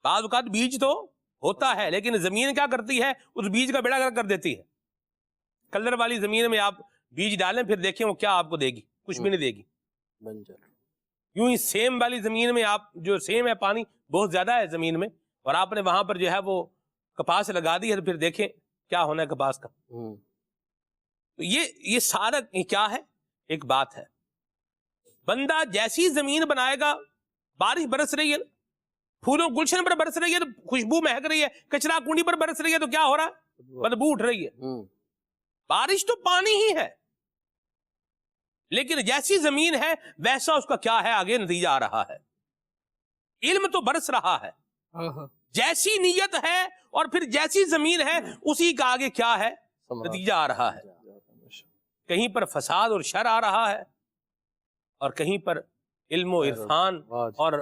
بعض اوقات بیج تو ہوتا ہے، لیکن زمین کیا کرتی ہے؟ اس بیج کا بیڑا گرک کر دیتی ہے۔ کلر والی زمین میں آپ بیج ڈالیں، پھر دیکھیں وہ کیا آپ کو دے گی؟ کچھ بھی نہیں دے گی، بنجر۔ یوں ہی سیم والی زمین میں آپ جو سیم ہے، پانی بہت زیادہ ہے زمین میں، اور آپ نے وہاں پر جو ہے وہ کپاس لگا دی ہے، تو پھر دیکھیں کیا ہونا ہے کپاس کا۔ تو یہ سارا کیا ہے؟ ایک بات ہے، بندہ جیسی زمین بنائے گا، بارش برس رہی ہے، پھولوں گلشن پر برس رہی ہے تو خوشبو مہک رہی ہے، کچرا کنڈی پر برس رہی ہے تو کیا ہو رہا ہے؟ بدبو اٹھ رہی ہے۔ بارش تو پانی ہی ہے، لیکن جیسی زمین ہے ویسا اس کا کیا ہے؟ آگے نتیجہ آ رہا ہے۔ علم تو برس رہا ہے، جیسی نیت ہے اور پھر جیسی زمین ہے اسی کا آگے کیا ہے؟ نتیجہ آ رہا ہے۔ کہیں پر فساد اور شر آ رہا ہے، اور کہیں پر علم و عرفان اور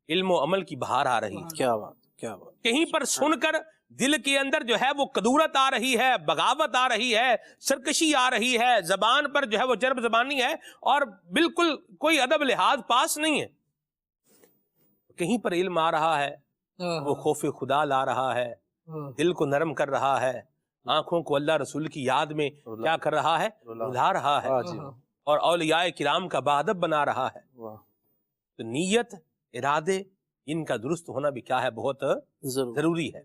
علم و عمل کی بہار آ رہی ہے۔ کیا بات، کیا بات! کہیں پر سن کر دل کے اندر جو ہے وہ کدورت آ رہی ہے، بغاوت آ رہی ہے، سرکشی آ رہی ہے، زبان پر جو ہے وہ چرب زبانی ہے، اور بالکل کوئی ادب لحاظ پاس نہیں ہے۔ کہیں پر علم آ رہا ہے، وہ خوف خدا لا رہا ہے، دل کو نرم کر رہا ہے، آنکھوں کو اللہ رسول کی یاد میں کیا کر رہا ہے؟ رلا رہا ہے، اور اولیاء کرام کا باادب بنا رہا ہے۔ تو نیت، ارادے، ان کا درست ہونا بھی کیا ہے؟ بہت ضروری ہے۔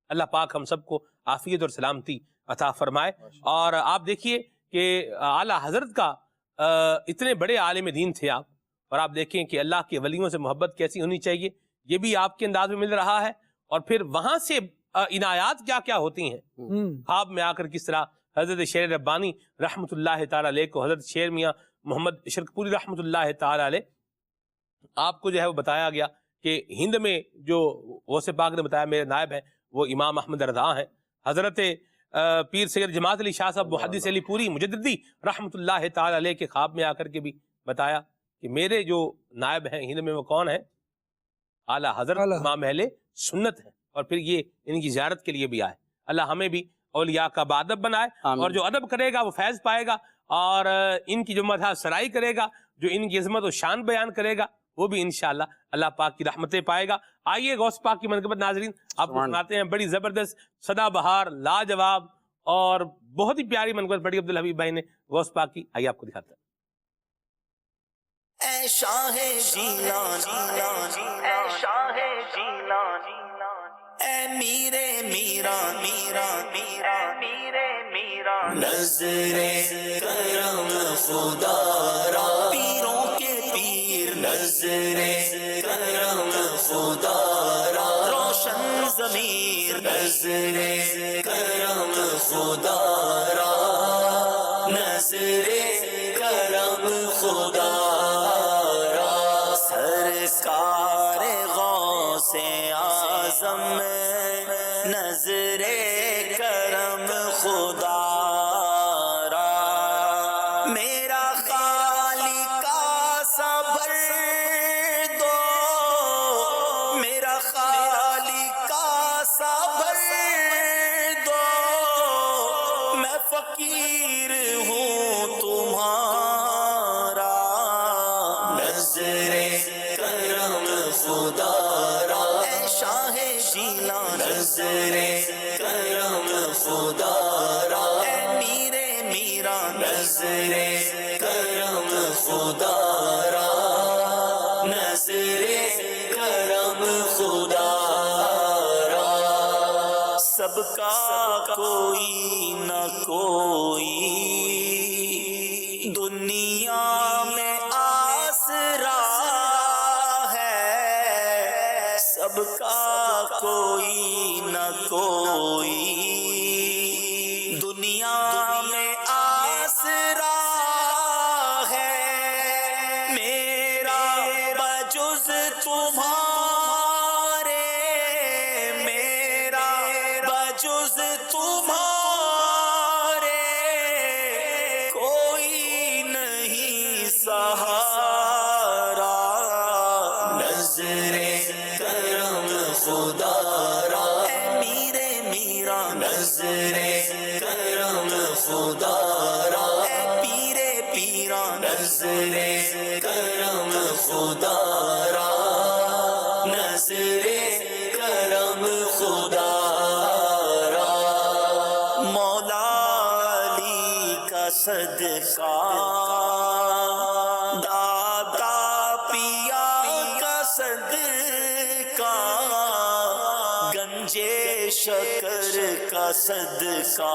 اللہ پاک ہم سب کو عافیت اور سلامتی عطا فرمائے۔ اور آپ دیکھیے کہ اعلیٰ حضرت کا اتنے بڑے عالم دین تھے آپ، اور آپ دیکھیں کہ اللہ کے ولیوں سے محبت کیسی ہونی چاہیے، یہ بھی آپ کے انداز میں مل رہا ہے۔ اور پھر وہاں سے عنایات کیا کیا ہوتی ہیں، خواب میں آ کر کس طرح حضرت شیر ربانی رحمۃ اللہ تعالیٰ علیہ کو حضرت شیر میاں محمد اشرق پوری رحمۃ اللہ تعالیٰ علیہ آپ کو جو ہے وہ بتایا گیا کہ ہند میں جو غوث پاک نے بتایا میرے نائب ہیں وہ امام احمد رضا ہیں۔ حضرت پیر سید جماعت علی شاہ صاحب محدث علی پوری مجددی رحمۃ اللہ تعالیٰ علیہ کے خواب میں آ کر کے بھی بتایا کہ میرے جو نائب ہیں ہند میں وہ کون ہیں؟ اعلیٰ حضرت امام اہل سنت ہیں، اور پھر یہ ان کی زیارت کے لیے بھی آئے۔ اللہ ہمیں بھی اولیاء کا بادب بنائے، اور جو ادب کرے گا وہ فیض پائے گا، اور ان کی جو مدح سرائی کرے گا، جو ان کی عظمت و شان بیان کرے گا، وہ بھی انشاءاللہ اللہ پاک کی رحمتیں پائے گا۔ آئیے غوث پاک کی منقبت ناظرین آپ کو سناتے ہیں، بڑی زبردست سدا بہار لاجواب اور بہت ہی پیاری منقبت بڑی عبدالحبیب بھائی نے غوث پاک کی۔ آئیے آپ کو دکھاتے ہیں۔ اے شاہ جیلانی، اے شاہ جیلانی، اے میرے میرا میرا میرا میرے میرا، نظر کرم خدا را، پیروں کے پیر نظر کرم خدا را، روشن ضمیر نظر کرم خدا را، نظر کرم خدا را، سرکار غوث اعظم نظر کرم خدا را، میرا خالق کا صبر دو، میرا خالق کا صبر دو، میں فقیر ہوں تمہارا، نظر کرم خدا را، اے شاہ جیلان نظر کرم خدا را، اے میرے میرا نظر کرم خدا را، نظر کرم خدا را، سب کا کوئی نہ کوئی دنیا میں آسرا ہے، سب کا کوئی نہ کوئی دنیا میں آسرا ہے، میرا بجز تمہارے، میرا بجز تمہارے کوئی نہیں سہارا، نظر کرم خدا را، اے میرے میرا نظر کرم خدا را، اے پیرے پیرا نظر کرم خدا را، نظر کرم خدا را، مولا علی کا صدقہ، دادا پیا کا صدقہ، گنجے شکر کا صدقہ،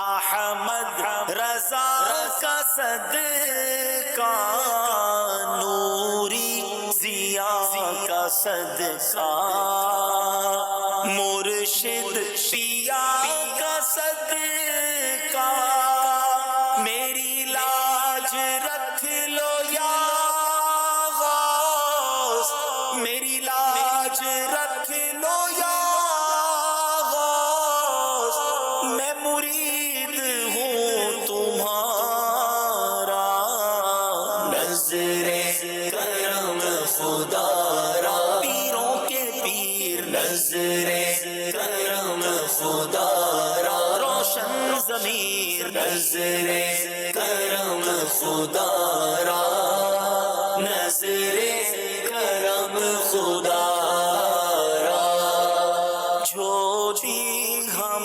احمد رضا کا صدقہ، نوری ضیا کا صدقہ، مرشد پیا کا صدقہ، میری لاج رکھ لو یا غوث، میری لاج رکھ لو یا غوث، میں مرید ہوں تمہارا، نظر کرم خدا را، پیروں کے پیر نظر کرم خدا را، روشن ضمیر نظر کرم خدا را، نظر کرم خدا را، جو بھی ہم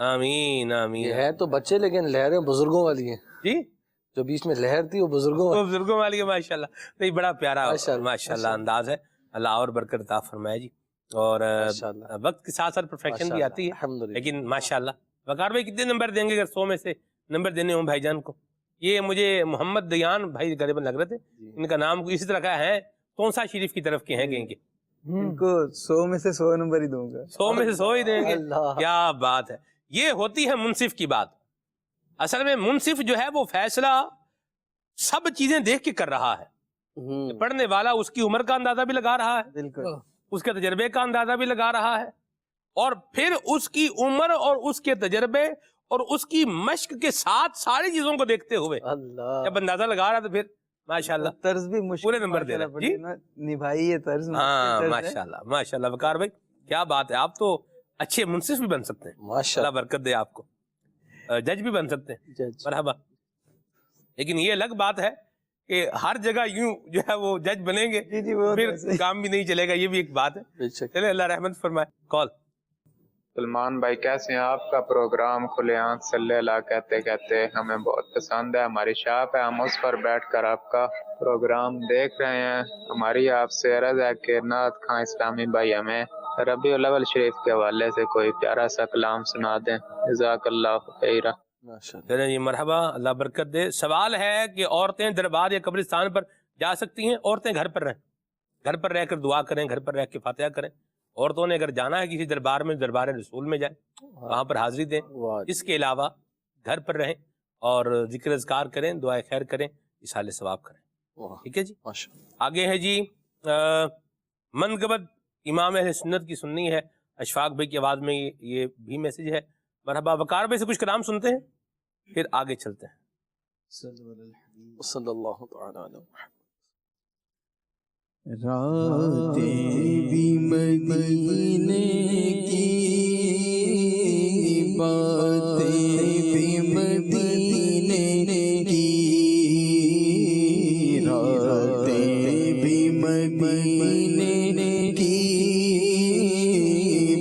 آمین آمین. یہ ہے تو بچے لیکن لہریں بزرگوں والی ہیں جی جو بیچ میں لہر تھی وہ بزرگوں وہ بزرگوں والی ہے. ماشاء اللہ. نہیں بڑا پیارا ماشاء اللہ انداز ہے. اللہ اور برکت عطا فرمائے جی. اور وقت کے ساتھ ساتھ پرفیکشن بھی آتی ہے لیکن ماشاء اللہ. وقار بھائی کتنے نمبر دیں گے اگر 100 میں سے نمبر دینے ہوں بھائی جان کو؟ یہ مجھے محمد دیان بھائی غالباً لگ رہے تھے, ان کا نام اسی طرح کا ہے. تونسا شریف کی طرف کے ہیں کہیں کے. ان کو 100 میں سے 100 نمبر ہی دوں گا. 100 میں سے 100 ہی دیں گے. کیا بات ہے. یہ ہوتی ہے منصف کی بات. اصل میں منصف جو ہے وہ فیصلہ سب چیزیں دیکھ کے کر رہا ہے. پڑھنے والا اس کی عمر کا اندازہ بھی لگا رہا ہے, بالکل اس کے تجربے کا اندازہ بھی لگا رہا ہے, اور پھر اس کی عمر اور اس کے تجربے اور اس کی مشق کے ساتھ ساری چیزوں کو دیکھتے ہوئے جب اندازہ لگا رہا تو پھر ماشاءاللہ طرز بھی مشکل پورے نمبر دے رہا جی نبھائی یہ طرز. ہاں ماشاءاللہ ماشاءاللہ. وقار بھائی کیا بات ہے, آپ تو اچھے منصف بھی بن سکتے ہیں. ماشاءاللہ برکت دے آپ کو. جج بھی بن سکتے ہیں. مرحبا. لیکن یہ الگ بات ہے کہ ہر جگہ یوں جو ہے وہ جج بنیں گے پھر کام بھی نہیں چلے گا. یہ بھی ایک بات ہے. چلے اللہ رحمت فرمائے. کال. سلمان بھائی کیسے ہیں؟ آپ کا پروگرام کھلے آنکھ صلی اللہ کہتے کہتے ہمیں بہت پسند ہے. ہماری شاپ ہے, ہم اس پر بیٹھ کر آپ کا پروگرام دیکھ رہے ہیں. ہماری آپ سے عرض ہے کہ نعت خواں اسلامی بھائی ہمیں ربیع الاول شریف کے حوالے سے کوئی پیارا سا کلام سنا دیں. جزاک اللہ خیرہ. چلیں جی مرحبا, اللہ برکت دے. سوال ہے کہ عورتیں دربار یا قبرستان پر جا سکتی ہیں؟ عورتیں گھر پر رہیں, گھر پر رہ کر دعا کریں, گھر پر رہ کے فاتحہ کریں. عورتوں نے اگر جانا ہے کسی دربار میں, دربار رسول میں جائیں, وہاں پر حاضری دیں. اس کے علاوہ گھر پر رہیں اور ذکر اذکار کریں, دعائے خیر کریں, اصحال ثواب کریں. ٹھیک ہے جی. آگے ہے جی منقبت امام اہل سنت کی سننی ہے. اشفاق بھائی کی آواز میں یہ بھی میسج ہے. مرحبا. وقار بھائی سے کچھ کلام سنتے ہیں پھر آگے چلتے ہیں. صلی اللہ تعالی علیہ راتیں بھی مدینے کی, باتیں بھی مدینے کی, راتیں بھی مدینے کی,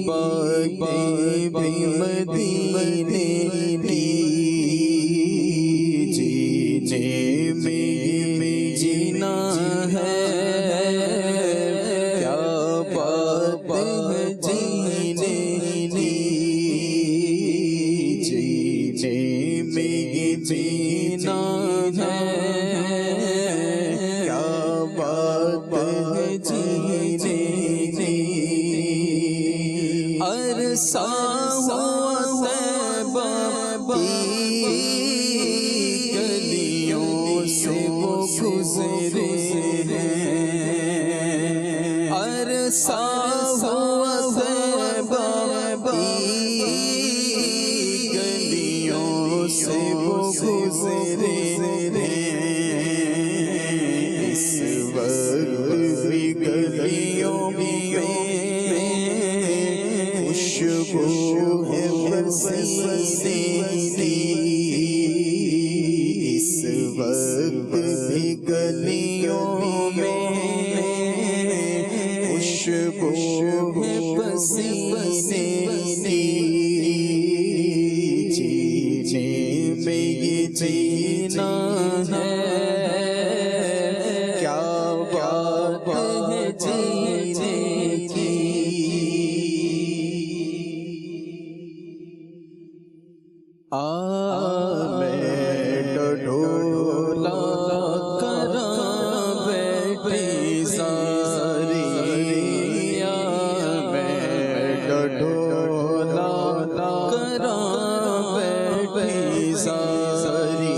باتیں بھی مدینے کی, جینے میں جینا ہے گلیوں سے وہ گزرے ہیں, عرصہ ہوا طیبہ گلیوں سے وہ گزرے ہیں. اس وقت بھی گلیوں میں خوشبو ہے پسینے کی, اس وقت بھی گلیوں میں خوشبو ہے پسینے کی, جینے میں یہ جینا ہے, کیا بات ہے جینے کی. میں ڈھولا کراں بیٹھی ساری, میں ڈھولا کراں بیٹھی ساری,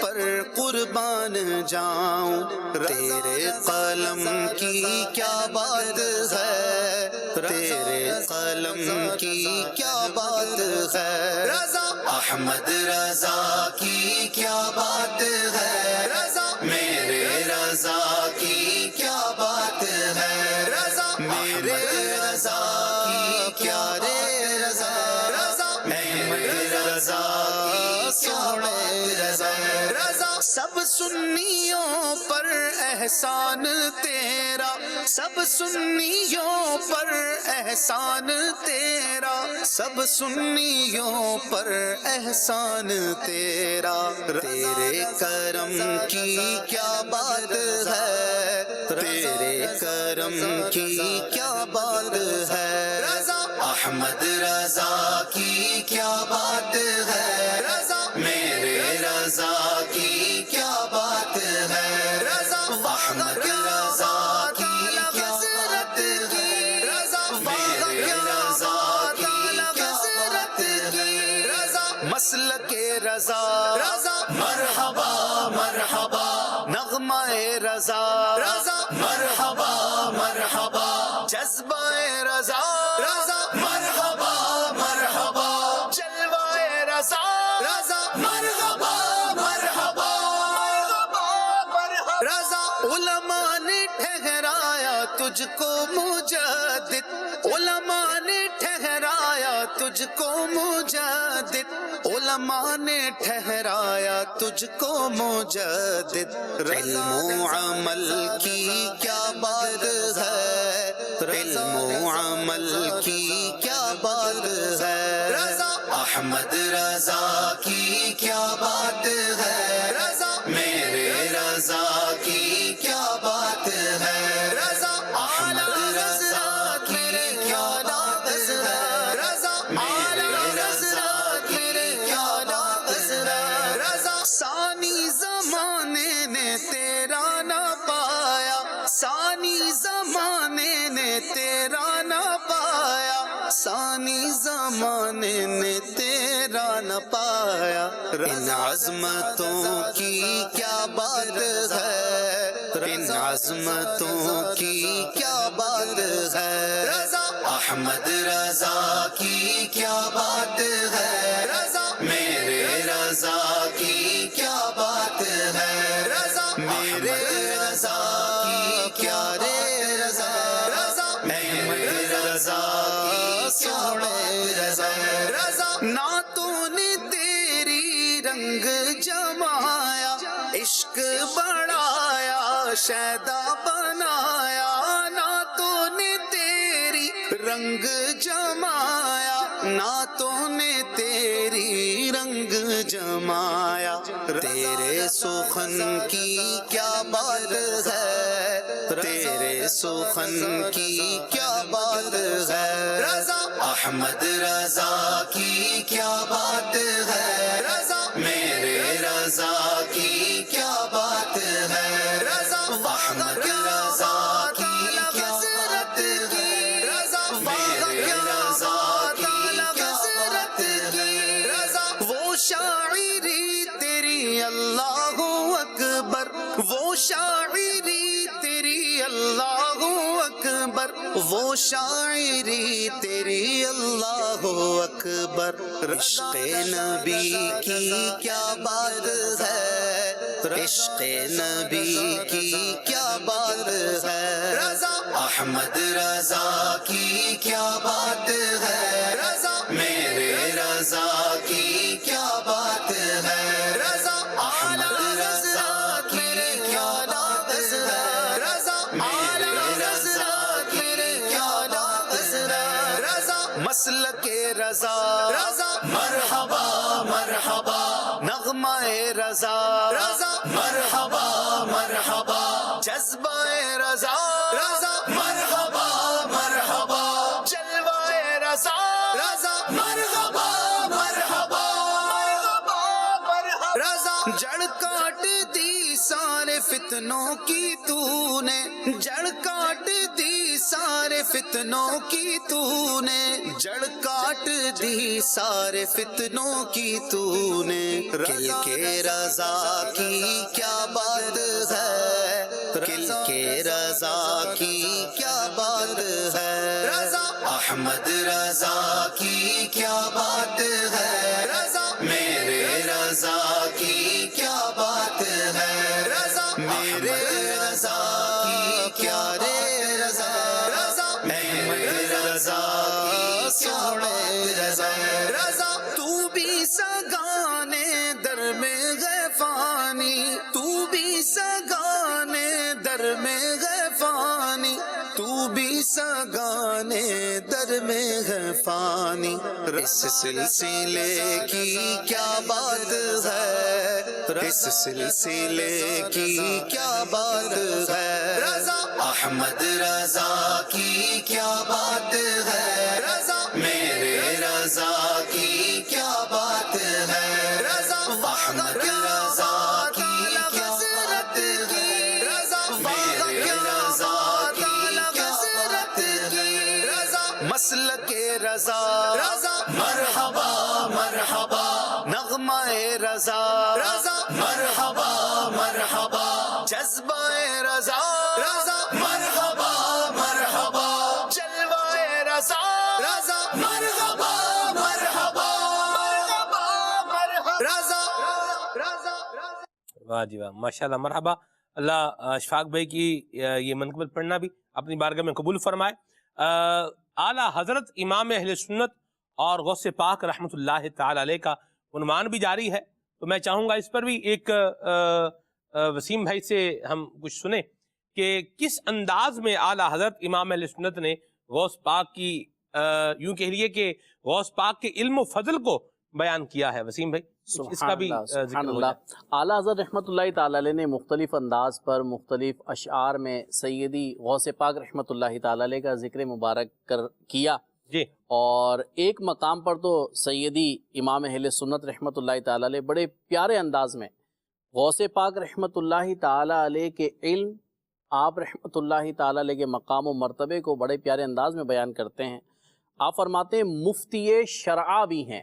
پر قربان جاؤں تیرے قلم کی کیا بات ہے تیرے قلم کی کیا بات ہے رضا احمد رضا کی کیا بات ہے رضا میرے رضا کی کیا بات ہے رضا میرے رضا کی کیا رے رضا رضا میرے رضا سونے رضا رضا سب سنیوں پر احسان تیرا سب سنیوں پر احسان تیرا سب سنیوں پر احسان تیرا تیرے کرم کی کیا بات ہے تیرے کرم کی کیا بات ہے رضا احمد رضا کی کیا بات ہے رضا میرے رضا کی کیا بات ہے رضا احمد رضا کی کیا بات ہے رضا میرے رضا کی کیا بات ہے رضا مسلک رضا رضا مرحبا مرحبا نغمہ رضا رضا مرحبا مرحبا جذبہ رضا رضا مرحبا مرحبا جلوہ رضا رضا مرحبا مرحبا رضا علماء نے ٹھہرایا تجھ کو مجدد علماء نے ٹھہرایا تجھ کو مجدد علماء نے ٹھہرایا تجھ کو مجدد علم و عمل کی کیا بات ہے علم و عمل کی کیا بات ہے رضا احمد رضا کی کیا بات ہے رضا میرے رضا کی کیا بات ہے رضا احمد رضا کی کیا بات ہے رضا میرے رضا کی کیا بات ہے رضا ثانی زمانے نے تیرا نہ پایا ثانی زمانے نے تیرا نہ پایا ثانی زمانے نے تیرا نہ پایا ان عظمتوں کی کیا بات ہے ان عظمتوں کی کیا بات ہے رضا احمد رضا کی کیا بات ہے رضا میرے رضا کی کیا بات ہے رضا میرے رضا کی کیا رے رضا رضا میرے رضا کی سونے رضا رضا نعتوں نے تیری رنگ جمایا عشق بڑھایا شیدا بنایا نعتوں نے تیری رنگ جمایا نعتوں نے تیری رنگ جمایا تیرے سخن کی کیا بات ہے تیرے سخن کی کیا بات ہے رضا احمد رضا کی کیا بات ہے رضا میرے رضا کی کیا بات ہے رضا احمد رضا کی کیا بات ہے رضا میرے رضا کی کیا بات ہے رضا وہ شاعری تیری اللہ اکبر وہ شاعری تیری اللہ اکبر وہ شاعری تیری اللہ اکبر عشق نبی کی کیا بات ہے عشق نبی کی کیا بات ہے رضا احمد رضا کی کیا بات ہے رضا میرے رضا کی کیا بات ہے رضا احمد رضا کی کیا بات ہے رضا میرے رضا کی کیا بات ہے رضا مسلک رضا رضا مرحبا مرحبا نغمہ رضا رضا مرحبا مرحبا جذبہ رضا رضا مرحبا مرحبا جلوہ رضا رضا مرحبا مرحبا رضا جڑ کاٹ دی سارے فتنوں کی تو نے جڑ کاٹ دی سارے فتنوں کی تو نے جڑ کاٹ دی سارے فتنوں کی تو نے کل کے رضا کی کیا بات ہے کل کے رضا کی کیا بات ہے رضا احمد رضا کی کیا بات ہے رضا میرے رضا کی کیا بات ہے رضا میرے رضا کی کیا رے رضا رضا میرے رضا کی سونے رضا رضا تو بھی سگانے در میں ہے فانی تو بھی سگانے در میں ہے فانی تو بھی سگانے در میں ہے فانی اس سلسلے کی کیا بات ہے اس سلسلے کی کیا بات ہے رضا احمد رضا کی کیا بات ہے رضا میرے رضا کی کیا بات ہے رضا احمد رضا کی کیا بات ہے رضا میرے رضا کی کیا بات ہے رضا مسلک رضا رضا مرحبا مرحبا نغمہ رضا رضا مرحبا مرحبا جذبہ رضا رضا مرحبا مرحبا جلوہ رضا رضا مرحبا مرحبا مرحبا مرحبا رضا رضا واہ جی واہ، ماشاءاللہ، مرحبا۔ اللہ اشفاق بھائی کی یہ منقبت پڑھنا بھی اپنی بارگاہ میں قبول فرمائے۔ اعلیٰ حضرت امام اہل سنت اور غوث پاک رحمۃ اللہ تعالی علیہ کا عنوان بھی جاری ہے، تو میں چاہوں گا اس پر بھی ایک وسیم بھائی سے ہم کچھ سنیں کہ کس انداز میں اعلیٰ حضرت امام اہل سنت نے غوث پاک کی یوں کہہ لیے کہ غوث پاک کے علم و فضل کو بیان کیا ہے۔ وسیم بھائی اس کا بھی سبحان اللہ۔ اعلیٰ حضرت رحمۃ اللہ تعالی علیہ نے مختلف انداز پر مختلف اشعار میں سیدی غوث پاک رحمۃ اللہ تعالی علیہ کا ذکر مبارک کیا جی، اور ایک مقام پر تو سیدی امام اہل سنت رحمۃ اللہ تعالی علیہ بڑے پیارے انداز میں غوث پاک رحمۃ اللہ تعالی علیہ کے علم، آپ رحمۃ اللہ تعالی علیہ کے مقام و مرتبے کو بڑے پیارے انداز میں بیان کرتے ہیں۔ آپ فرماتے ہیں مفتی شرعہ بھی ہیں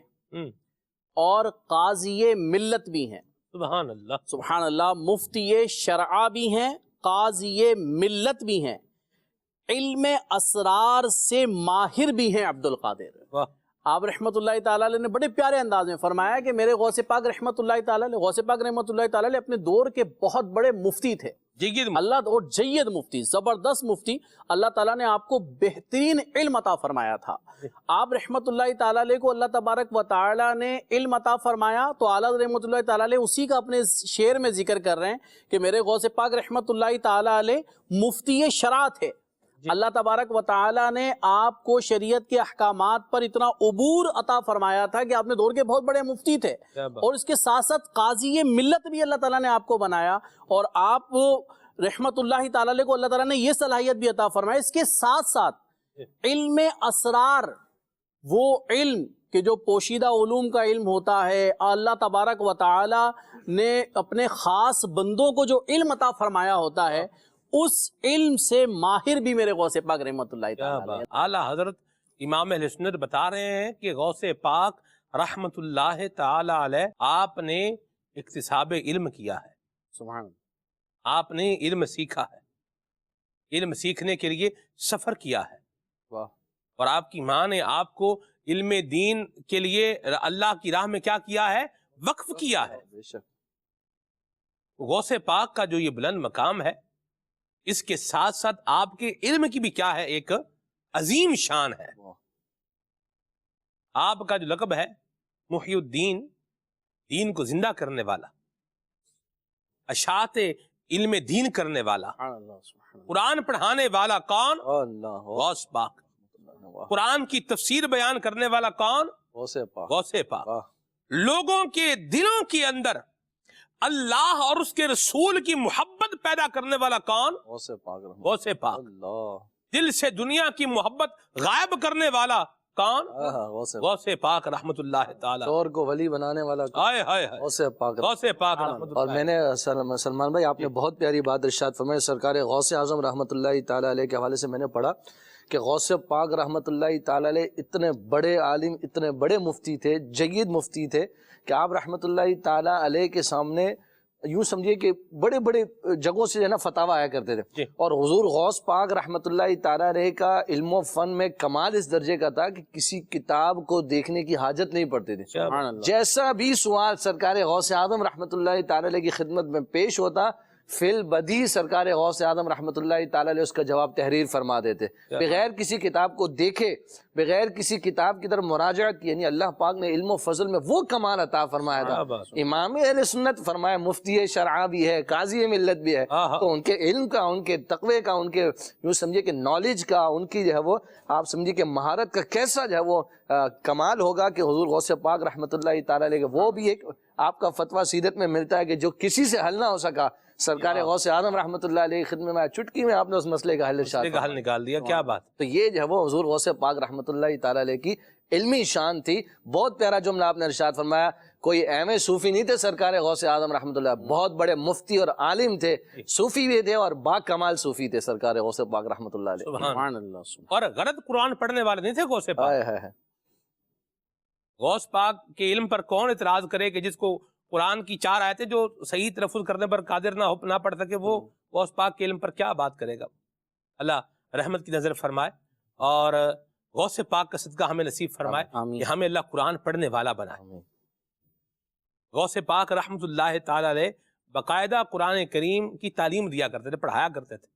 اور قاضی ملت بھی ہیں۔ سبحان اللہ سبحان اللہ، مفتی شرعہ بھی ہیں، قاضی ملت بھی ہیں، علم اسرار سے ماہر بھی ہیں عبد القادر۔ آپ رحمت اللہ تعالیٰ علیہ نے بڑے پیارے انداز میں فرمایا کہ میرے غوث پاک رحمت اللہ تعالیٰ علیہ، غوث پاک رحمت اللہ تعالیٰ علیہ اپنے دور کے بہت بڑے مفتی تھے، اللہ اور جید مفتی، زبردست مفتی۔ اللہ تعالیٰ نے آپ کو بہترین علم عطا فرمایا تھا۔ آپ رحمت اللہ تعالیٰ علیہ کو اللہ تبارک و تعالیٰ نے علم عطا فرمایا تو اعلیٰ رحمت اللہ تعالیٰ علیہ اسی کا اپنے شعر میں ذکر کر رہے ہیں کہ میرے غوث پاک رحمت اللہ تعالیٰ علیہ مفتی شرع تھے۔ اللہ تبارک و تعالیٰ نے آپ کو شریعت کے احکامات پر اتنا عبور عطا فرمایا تھا کہ آپ نے دور کے بہت بڑے مفتی تھے، اور اس کے ساتھ ساتھ قاضی ملت بھی اللہ تعالیٰ نے آپ کو بنایا، اور آپ رحمت اللہ تعالیٰ علیہ کو اللہ تعالیٰ نے یہ صلاحیت بھی عطا فرمایا۔ اس کے ساتھ ساتھ علم اسرار، وہ علم کہ جو پوشیدہ علوم کا علم ہوتا ہے، اللہ تبارک و تعالیٰ نے اپنے خاص بندوں کو جو علم عطا فرمایا ہوتا ہے، اس علم سے ماہر بھی میرے غوث پاک رحمت اللہ تعالیٰ۔ اعلیٰ حضرت امام اہل سنت بتا رہے ہیں کہ غوث پاک رحمت اللہ تعالی علیہ آپ نے اکتساب علم کیا ہے، سبحان اللہ، آپ نے علم سیکھا ہے، علم سیکھنے کے لیے سفر کیا ہے، اور آپ کی ماں نے آپ کو علم دین کے لیے اللہ کی راہ میں کیا کیا ہے؟ وقف کیا ہے۔ غوث پاک کا جو یہ بلند مقام ہے، اس کے ساتھ ساتھ آپ کے علم کی بھی کیا ہے؟ ایک عظیم شان ہے۔ آپ کا جو لقب ہے محی الدین، دین کو زندہ کرنے والا، اشاعت علم دین کرنے والا، قرآن پڑھانے والا کون؟ غوث پاک۔ قرآن کی تفسیر بیان کرنے والا کون؟ غوث پاک۔ لوگوں کے دلوں کے اندر اللہ اور اس کے رسول کی محبت پیدا کرنے والا کون؟ غوث پاک۔ دل سے دنیا کی محبت غائب کرنے والا کون؟ غوث پاک رحمت اللہ تعالی، چور کو ولی بنانے والا ہائے ہائے ہائے، غوث پاک رحمت اللہ۔ اور میں نے سلمان بھائی آپ نے بہت پیاری بات ارشاد فرمائی، سرکار غوث اعظم رحمت اللہ تعالی علیہ کے حوالے سے میں نے پڑھا کہ غوث پاک رحمت اللہ تعالی علیہ اتنے بڑے عالم، اتنے بڑے مفتی تھے، جید مفتی تھے کہ آپ رحمت اللہ تعالی علیہ کے سامنے یوں سمجھیے کہ بڑے بڑے جگہوں سے جو ہے نا فتاوی آیا کرتے تھے، اور حضور غوث پاک رحمت اللہ تعالی علیہ کا علم و فن میں کمال اس درجے کا تھا کہ کسی کتاب کو دیکھنے کی حاجت نہیں پڑتی تھی، جیسا بھی سوال سرکار غوث اعظم رحمت اللہ تعالی علیہ کی خدمت میں پیش ہوتا، فی البدیہہ سرکار غوث اعظم رحمت اللہ تعالی علیہ اس کا جواب تحریر فرما دیتے، بغیر کسی کتاب کو دیکھے، بغیر کسی کتاب کی طرف مراجعہ کی۔ یعنی اللہ پاک نے علم و فضل میں وہ کمال عطا فرمایا تھا۔ امام اہل سنت فرمایا مفتی شرعہ بھی ہے، قاضی ملت بھی ہے، تو ان کے علم کا، ان کے تقوی کا، ان کے یوں سمجھے کہ نالج کا، ان کی جو ہے وہ آپ سمجھے کہ مہارت کا کیسا جو ہے وہ کمال ہوگا کہ حضور غوث پاک رحمت اللہ تعالی علیہ وہ بھی ایک آپ کا فتویٰ سیرت میں ملتا ہے کہ جو کسی سے حل نہ ہو سکا، سرکار غوث اعظم رحمت اللہ علیہ خدمت میں چٹکی میں آپ نے اس مسئلے کا حل نکال دیا۔ کیا بات! تو یہ جو ہے وہ حضور غوث پاک رحمت اللہ تعالی علیہ کی علمی شان تھی۔ بہت پیارا جملہ آپ نے ارشاد فرمایا، کوئی ایم صوفی نہیں تھے سرکار غوث اعظم رحمت اللہ، بہت بڑے مفتی اور عالم تھے، صوفی بھی تھے اور با کمال صوفی تھے سرکار غوث پاک رحمت اللہ علیہ۔ سبحان اللہ۔ اور غلط قرآن پڑھنے والے نہیں تھے غوث پاک۔ غوث پاک کے علم پر کون اعتراض کرے کہ جس کو قرآن کی 4 آیتیں جو صحیح تلفظ کرنے پر قادر نہ پڑھ سکے، وہ غوث پاک کے علم پر کیا بات کرے گا؟ اللہ رحمت کی نظر فرمائے اور غوث پاک کا صدقہ ہمیں نصیب فرمائے کہ ہمیں اللہ قرآن پڑھنے والا بنائے۔ غوث پاک رحمت اللہ تعالی علیہ باقاعدہ قرآن کریم کی تعلیم دیا کرتے تھے، پڑھایا کرتے تھے۔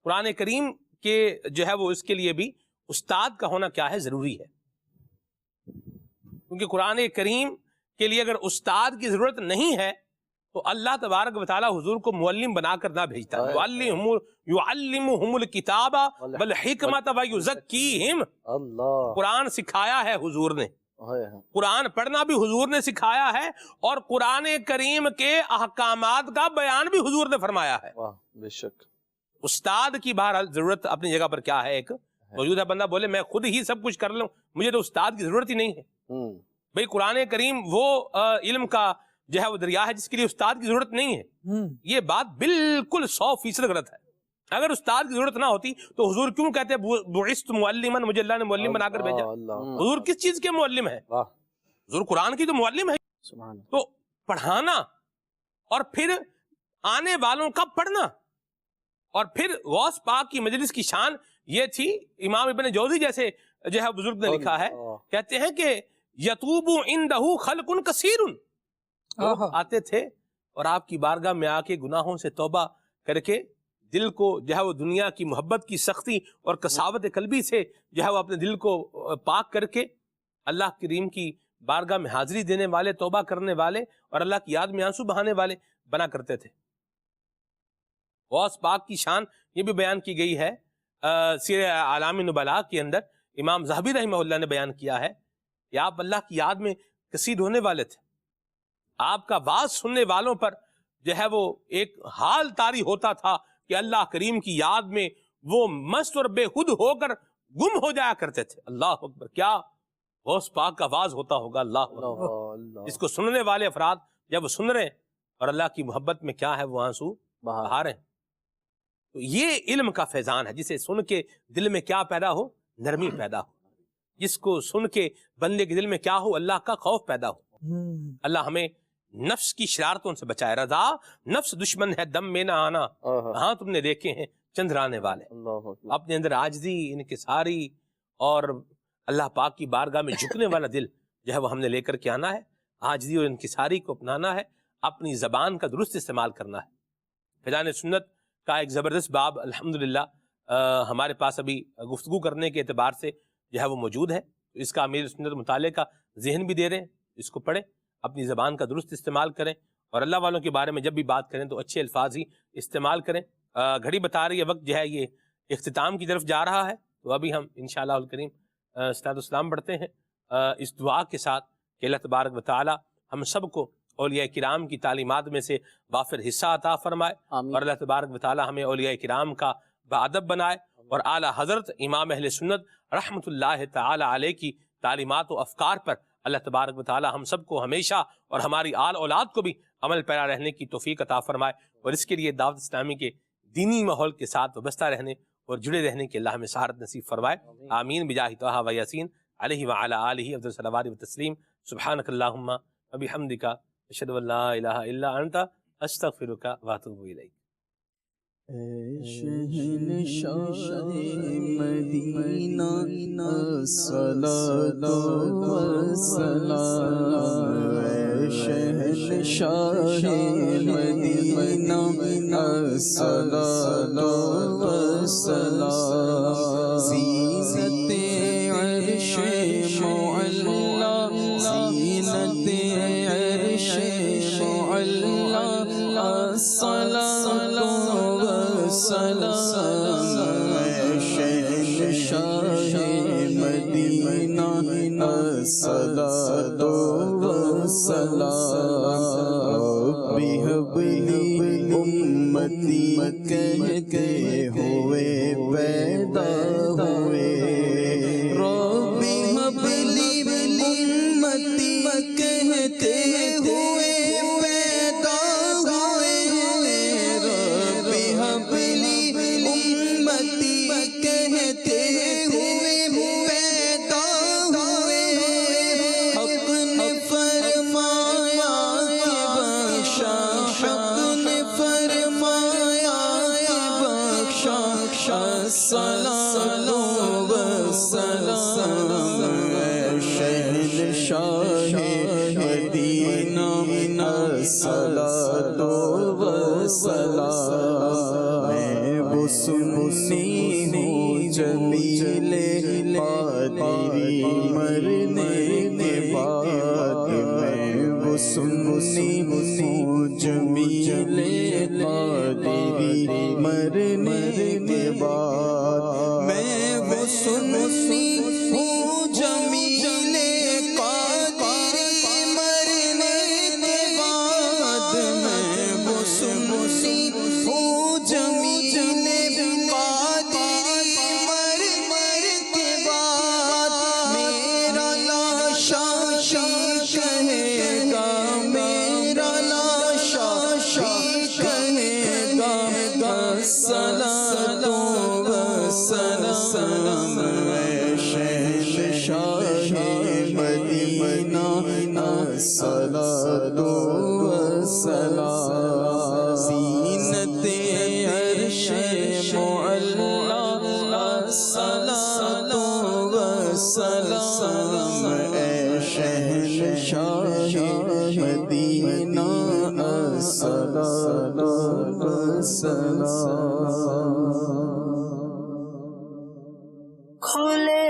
قرآن کریم کے جو ہے وہ اس کے لیے بھی استاد کا ہونا کیا ہے، ضروری ہے، کیونکہ قرآن کریم کے لیے اگر استاد کی ضرورت نہیں ہے تو اللہ تبارک و تعالی حضور کو معلم بنا کر نہ بھیجتا۔ یعلمہم الکتاب والحکمت ویزکیہم، قرآن سکھایا ہے حضور نے، قرآن پڑھنا بھی حضور نے سکھایا ہے، اور قرآن کریم کے احکامات کا بیان بھی حضور نے فرمایا ہے۔ بے شک استاد کی بہرحال ضرورت اپنی جگہ پر کیا ہے، ایک موجود ہے، بندہ بولے میں خود ہی سب کچھ کر لوں، مجھے تو استاد کی ضرورت ہی نہیں ہے۔ بھئی قرآن کریم وہ علم کا جو ہے وہ دریا ہے جس کے لیے استاد کی ضرورت نہیں ہے۔ یہ بات بالکل 100% غلط ہے۔ اگر استاد کی ضرورت نہ ہوتی تو حضور کیوں کہتے بعثت معلما، مجھے اللہ نے معلم بنا کر بھیجا؟ حضور کس چیز کے معلم ہے؟ حضور قرآن کی تو معلم ہے۔ تو پڑھانا اور پھر آنے والوں کا پڑھنا، اور پھر غوث پاک کی مجلس کی شان یہ تھی، امام ابن جوزی جیسے جو ہے بزرگ نے لکھا ہے، کہتے ہیں کہ یتوب عندہ خلق کثیر، آتے تھے اور آپ کی بارگاہ میں آ کے گناہوں سے توبہ کر کے دل کو جو ہے وہ دنیا کی محبت کی سختی اور کساوت قلبی سے جو ہے وہ اپنے دل کو پاک کر کے اللہ کریم کی بارگاہ میں حاضری دینے والے، توبہ کرنے والے اور اللہ کی یاد میں آنسو بہانے والے بنا کرتے تھے۔ غوث پاک کی شان یہ بھی بیان کی گئی ہے سیر اعلام نبلاء کے اندر، امام ذہبی رحمہ اللہ نے بیان کیا ہے کہ آپ اللہ کی یاد میں کثیر ہونے والے تھے، آپ کا واز سننے والوں پر جو ہے وہ ایک حال طاری ہوتا تھا کہ اللہ کریم کی یاد میں وہ مست اور بے خود ہو کر گم ہو جایا کرتے تھے۔ اللہ اکبر، کیا غوث پاک کا واز ہوتا ہوگا، اللہ اکبر، جس کو سننے والے افراد جب سن رہے ہیں اور اللہ کی محبت میں کیا ہے وہ آنسو بہا رہے ہیں۔ تو یہ علم کا فیضان ہے، جسے سن کے دل میں کیا پیدا ہو، نرمی پیدا ہو، جس کو سن کے بندے کے دل میں کیا ہو، اللہ کا خوف پیدا ہو۔ اللہ ہمیں نفس کی شرارتوں سے بچائے۔ رضا نفس دشمن ہے دم میں نہ آنا، ہاں تم نے دیکھے ہیں چندرانے والے۔ اپنے اندر عاجزی، انکساری اور اللہ پاک کی بارگاہ میں جھکنے والا دل جو ہے وہ ہم نے لے کر کے آنا ہے، عاجزی اور انکساری کو اپنانا ہے، اپنی زبان کا درست استعمال کرنا ہے۔ فیضان سنت کا ایک زبردست باب الحمدللہ ہمارے پاس ابھی گفتگو کرنے کے اعتبار سے جو ہے وہ موجود ہے، اس کا امیر سنت مطالعے کا ذہن بھی دے رہے ہیں، اس کو پڑھیں، اپنی زبان کا درست استعمال کریں، اور اللہ والوں کے بارے میں جب بھی بات کریں تو اچھے الفاظ ہی استعمال کریں۔ گھڑی بتا رہی ہے وقت جو ہے یہ اختتام کی طرف جا رہا ہے، تو ابھی ہم انشاءاللہ الکریم صلاۃ والسلام پڑھتے ہیں اس دعا کے ساتھ کہ اللہ تبارک و تعالی ہم سب کو اولیاء کرام کی تعلیمات میں سے وافر حصہ عطا فرمائے، اور اللہ تبارک و تعالی ہمیں اولیاء کرام کا باادب بنائے، اور اعلیٰ حضرت امام اہل سنت رحمۃ اللہ تعالی علیہ کی تعلیمات و افکار پر اللہ تبارک و تعالی ہم سب کو ہمیشہ اور ہماری آل اولاد کو بھی عمل پیرا رہنے کی توفیق عطا فرمائے، اور اس کے لیے دعوت اسلامی کے دینی ماحول کے ساتھ وابستہ رہنے اور جڑے رہنے کی اللہ ہمیں سعادت نصیب فرمائے، آمین بجاہ طہ و یاسین علیہ وعلی آلہ افضل الصلوات و تسلیم، سبحانک اللہم و بحمدک، اشہد ان لا الہ الا انت، استغفرک و اتوب الیک۔ شہنشاہ مدینہ الصلاۃ والسلام، شہنشاہ مدینہ الصلاۃ والسلام، زینت عرش معلا، زینت عرش معلا، الصلاۃ والسلام، شہنشاہ مدینہ الصلاۃ والسلام، بحبلی امتی کہتے ہوئے پیدا ہوئے، ربی حبلی امتی کہتے ہوئے پیدا ہوئے، ربی حبلی امتی کہتے ہوئے پیدا ہوئے، حق نے فرمایا کہ بخشا، حق نے فرمایا کہ بخشا، الصلاۃ والسلام، شہنشاہ مدینہ الصلاۃ والسلام، میں وہ سنی ہوں جمیل قادری مرنے کے بعد، میں وہ سنی ہوں جمیل قادری مرنے کے بعد، میں وہ سنی ہوں جمیل قادری مرنے کے بعد، میں وہ سنی ہوں جمیل قادری مر کے بعد، میرا لاشا کہے گا، میرا لاشا کہے گا، الصلاۃ والسلام، شہنشاہ مدینہ الصلاۃ والسلام، زینت عرش معلا، الصلاۃ والسلام، اے شہنشاہ مدینہ الصلاۃ والسلام۔ کھلے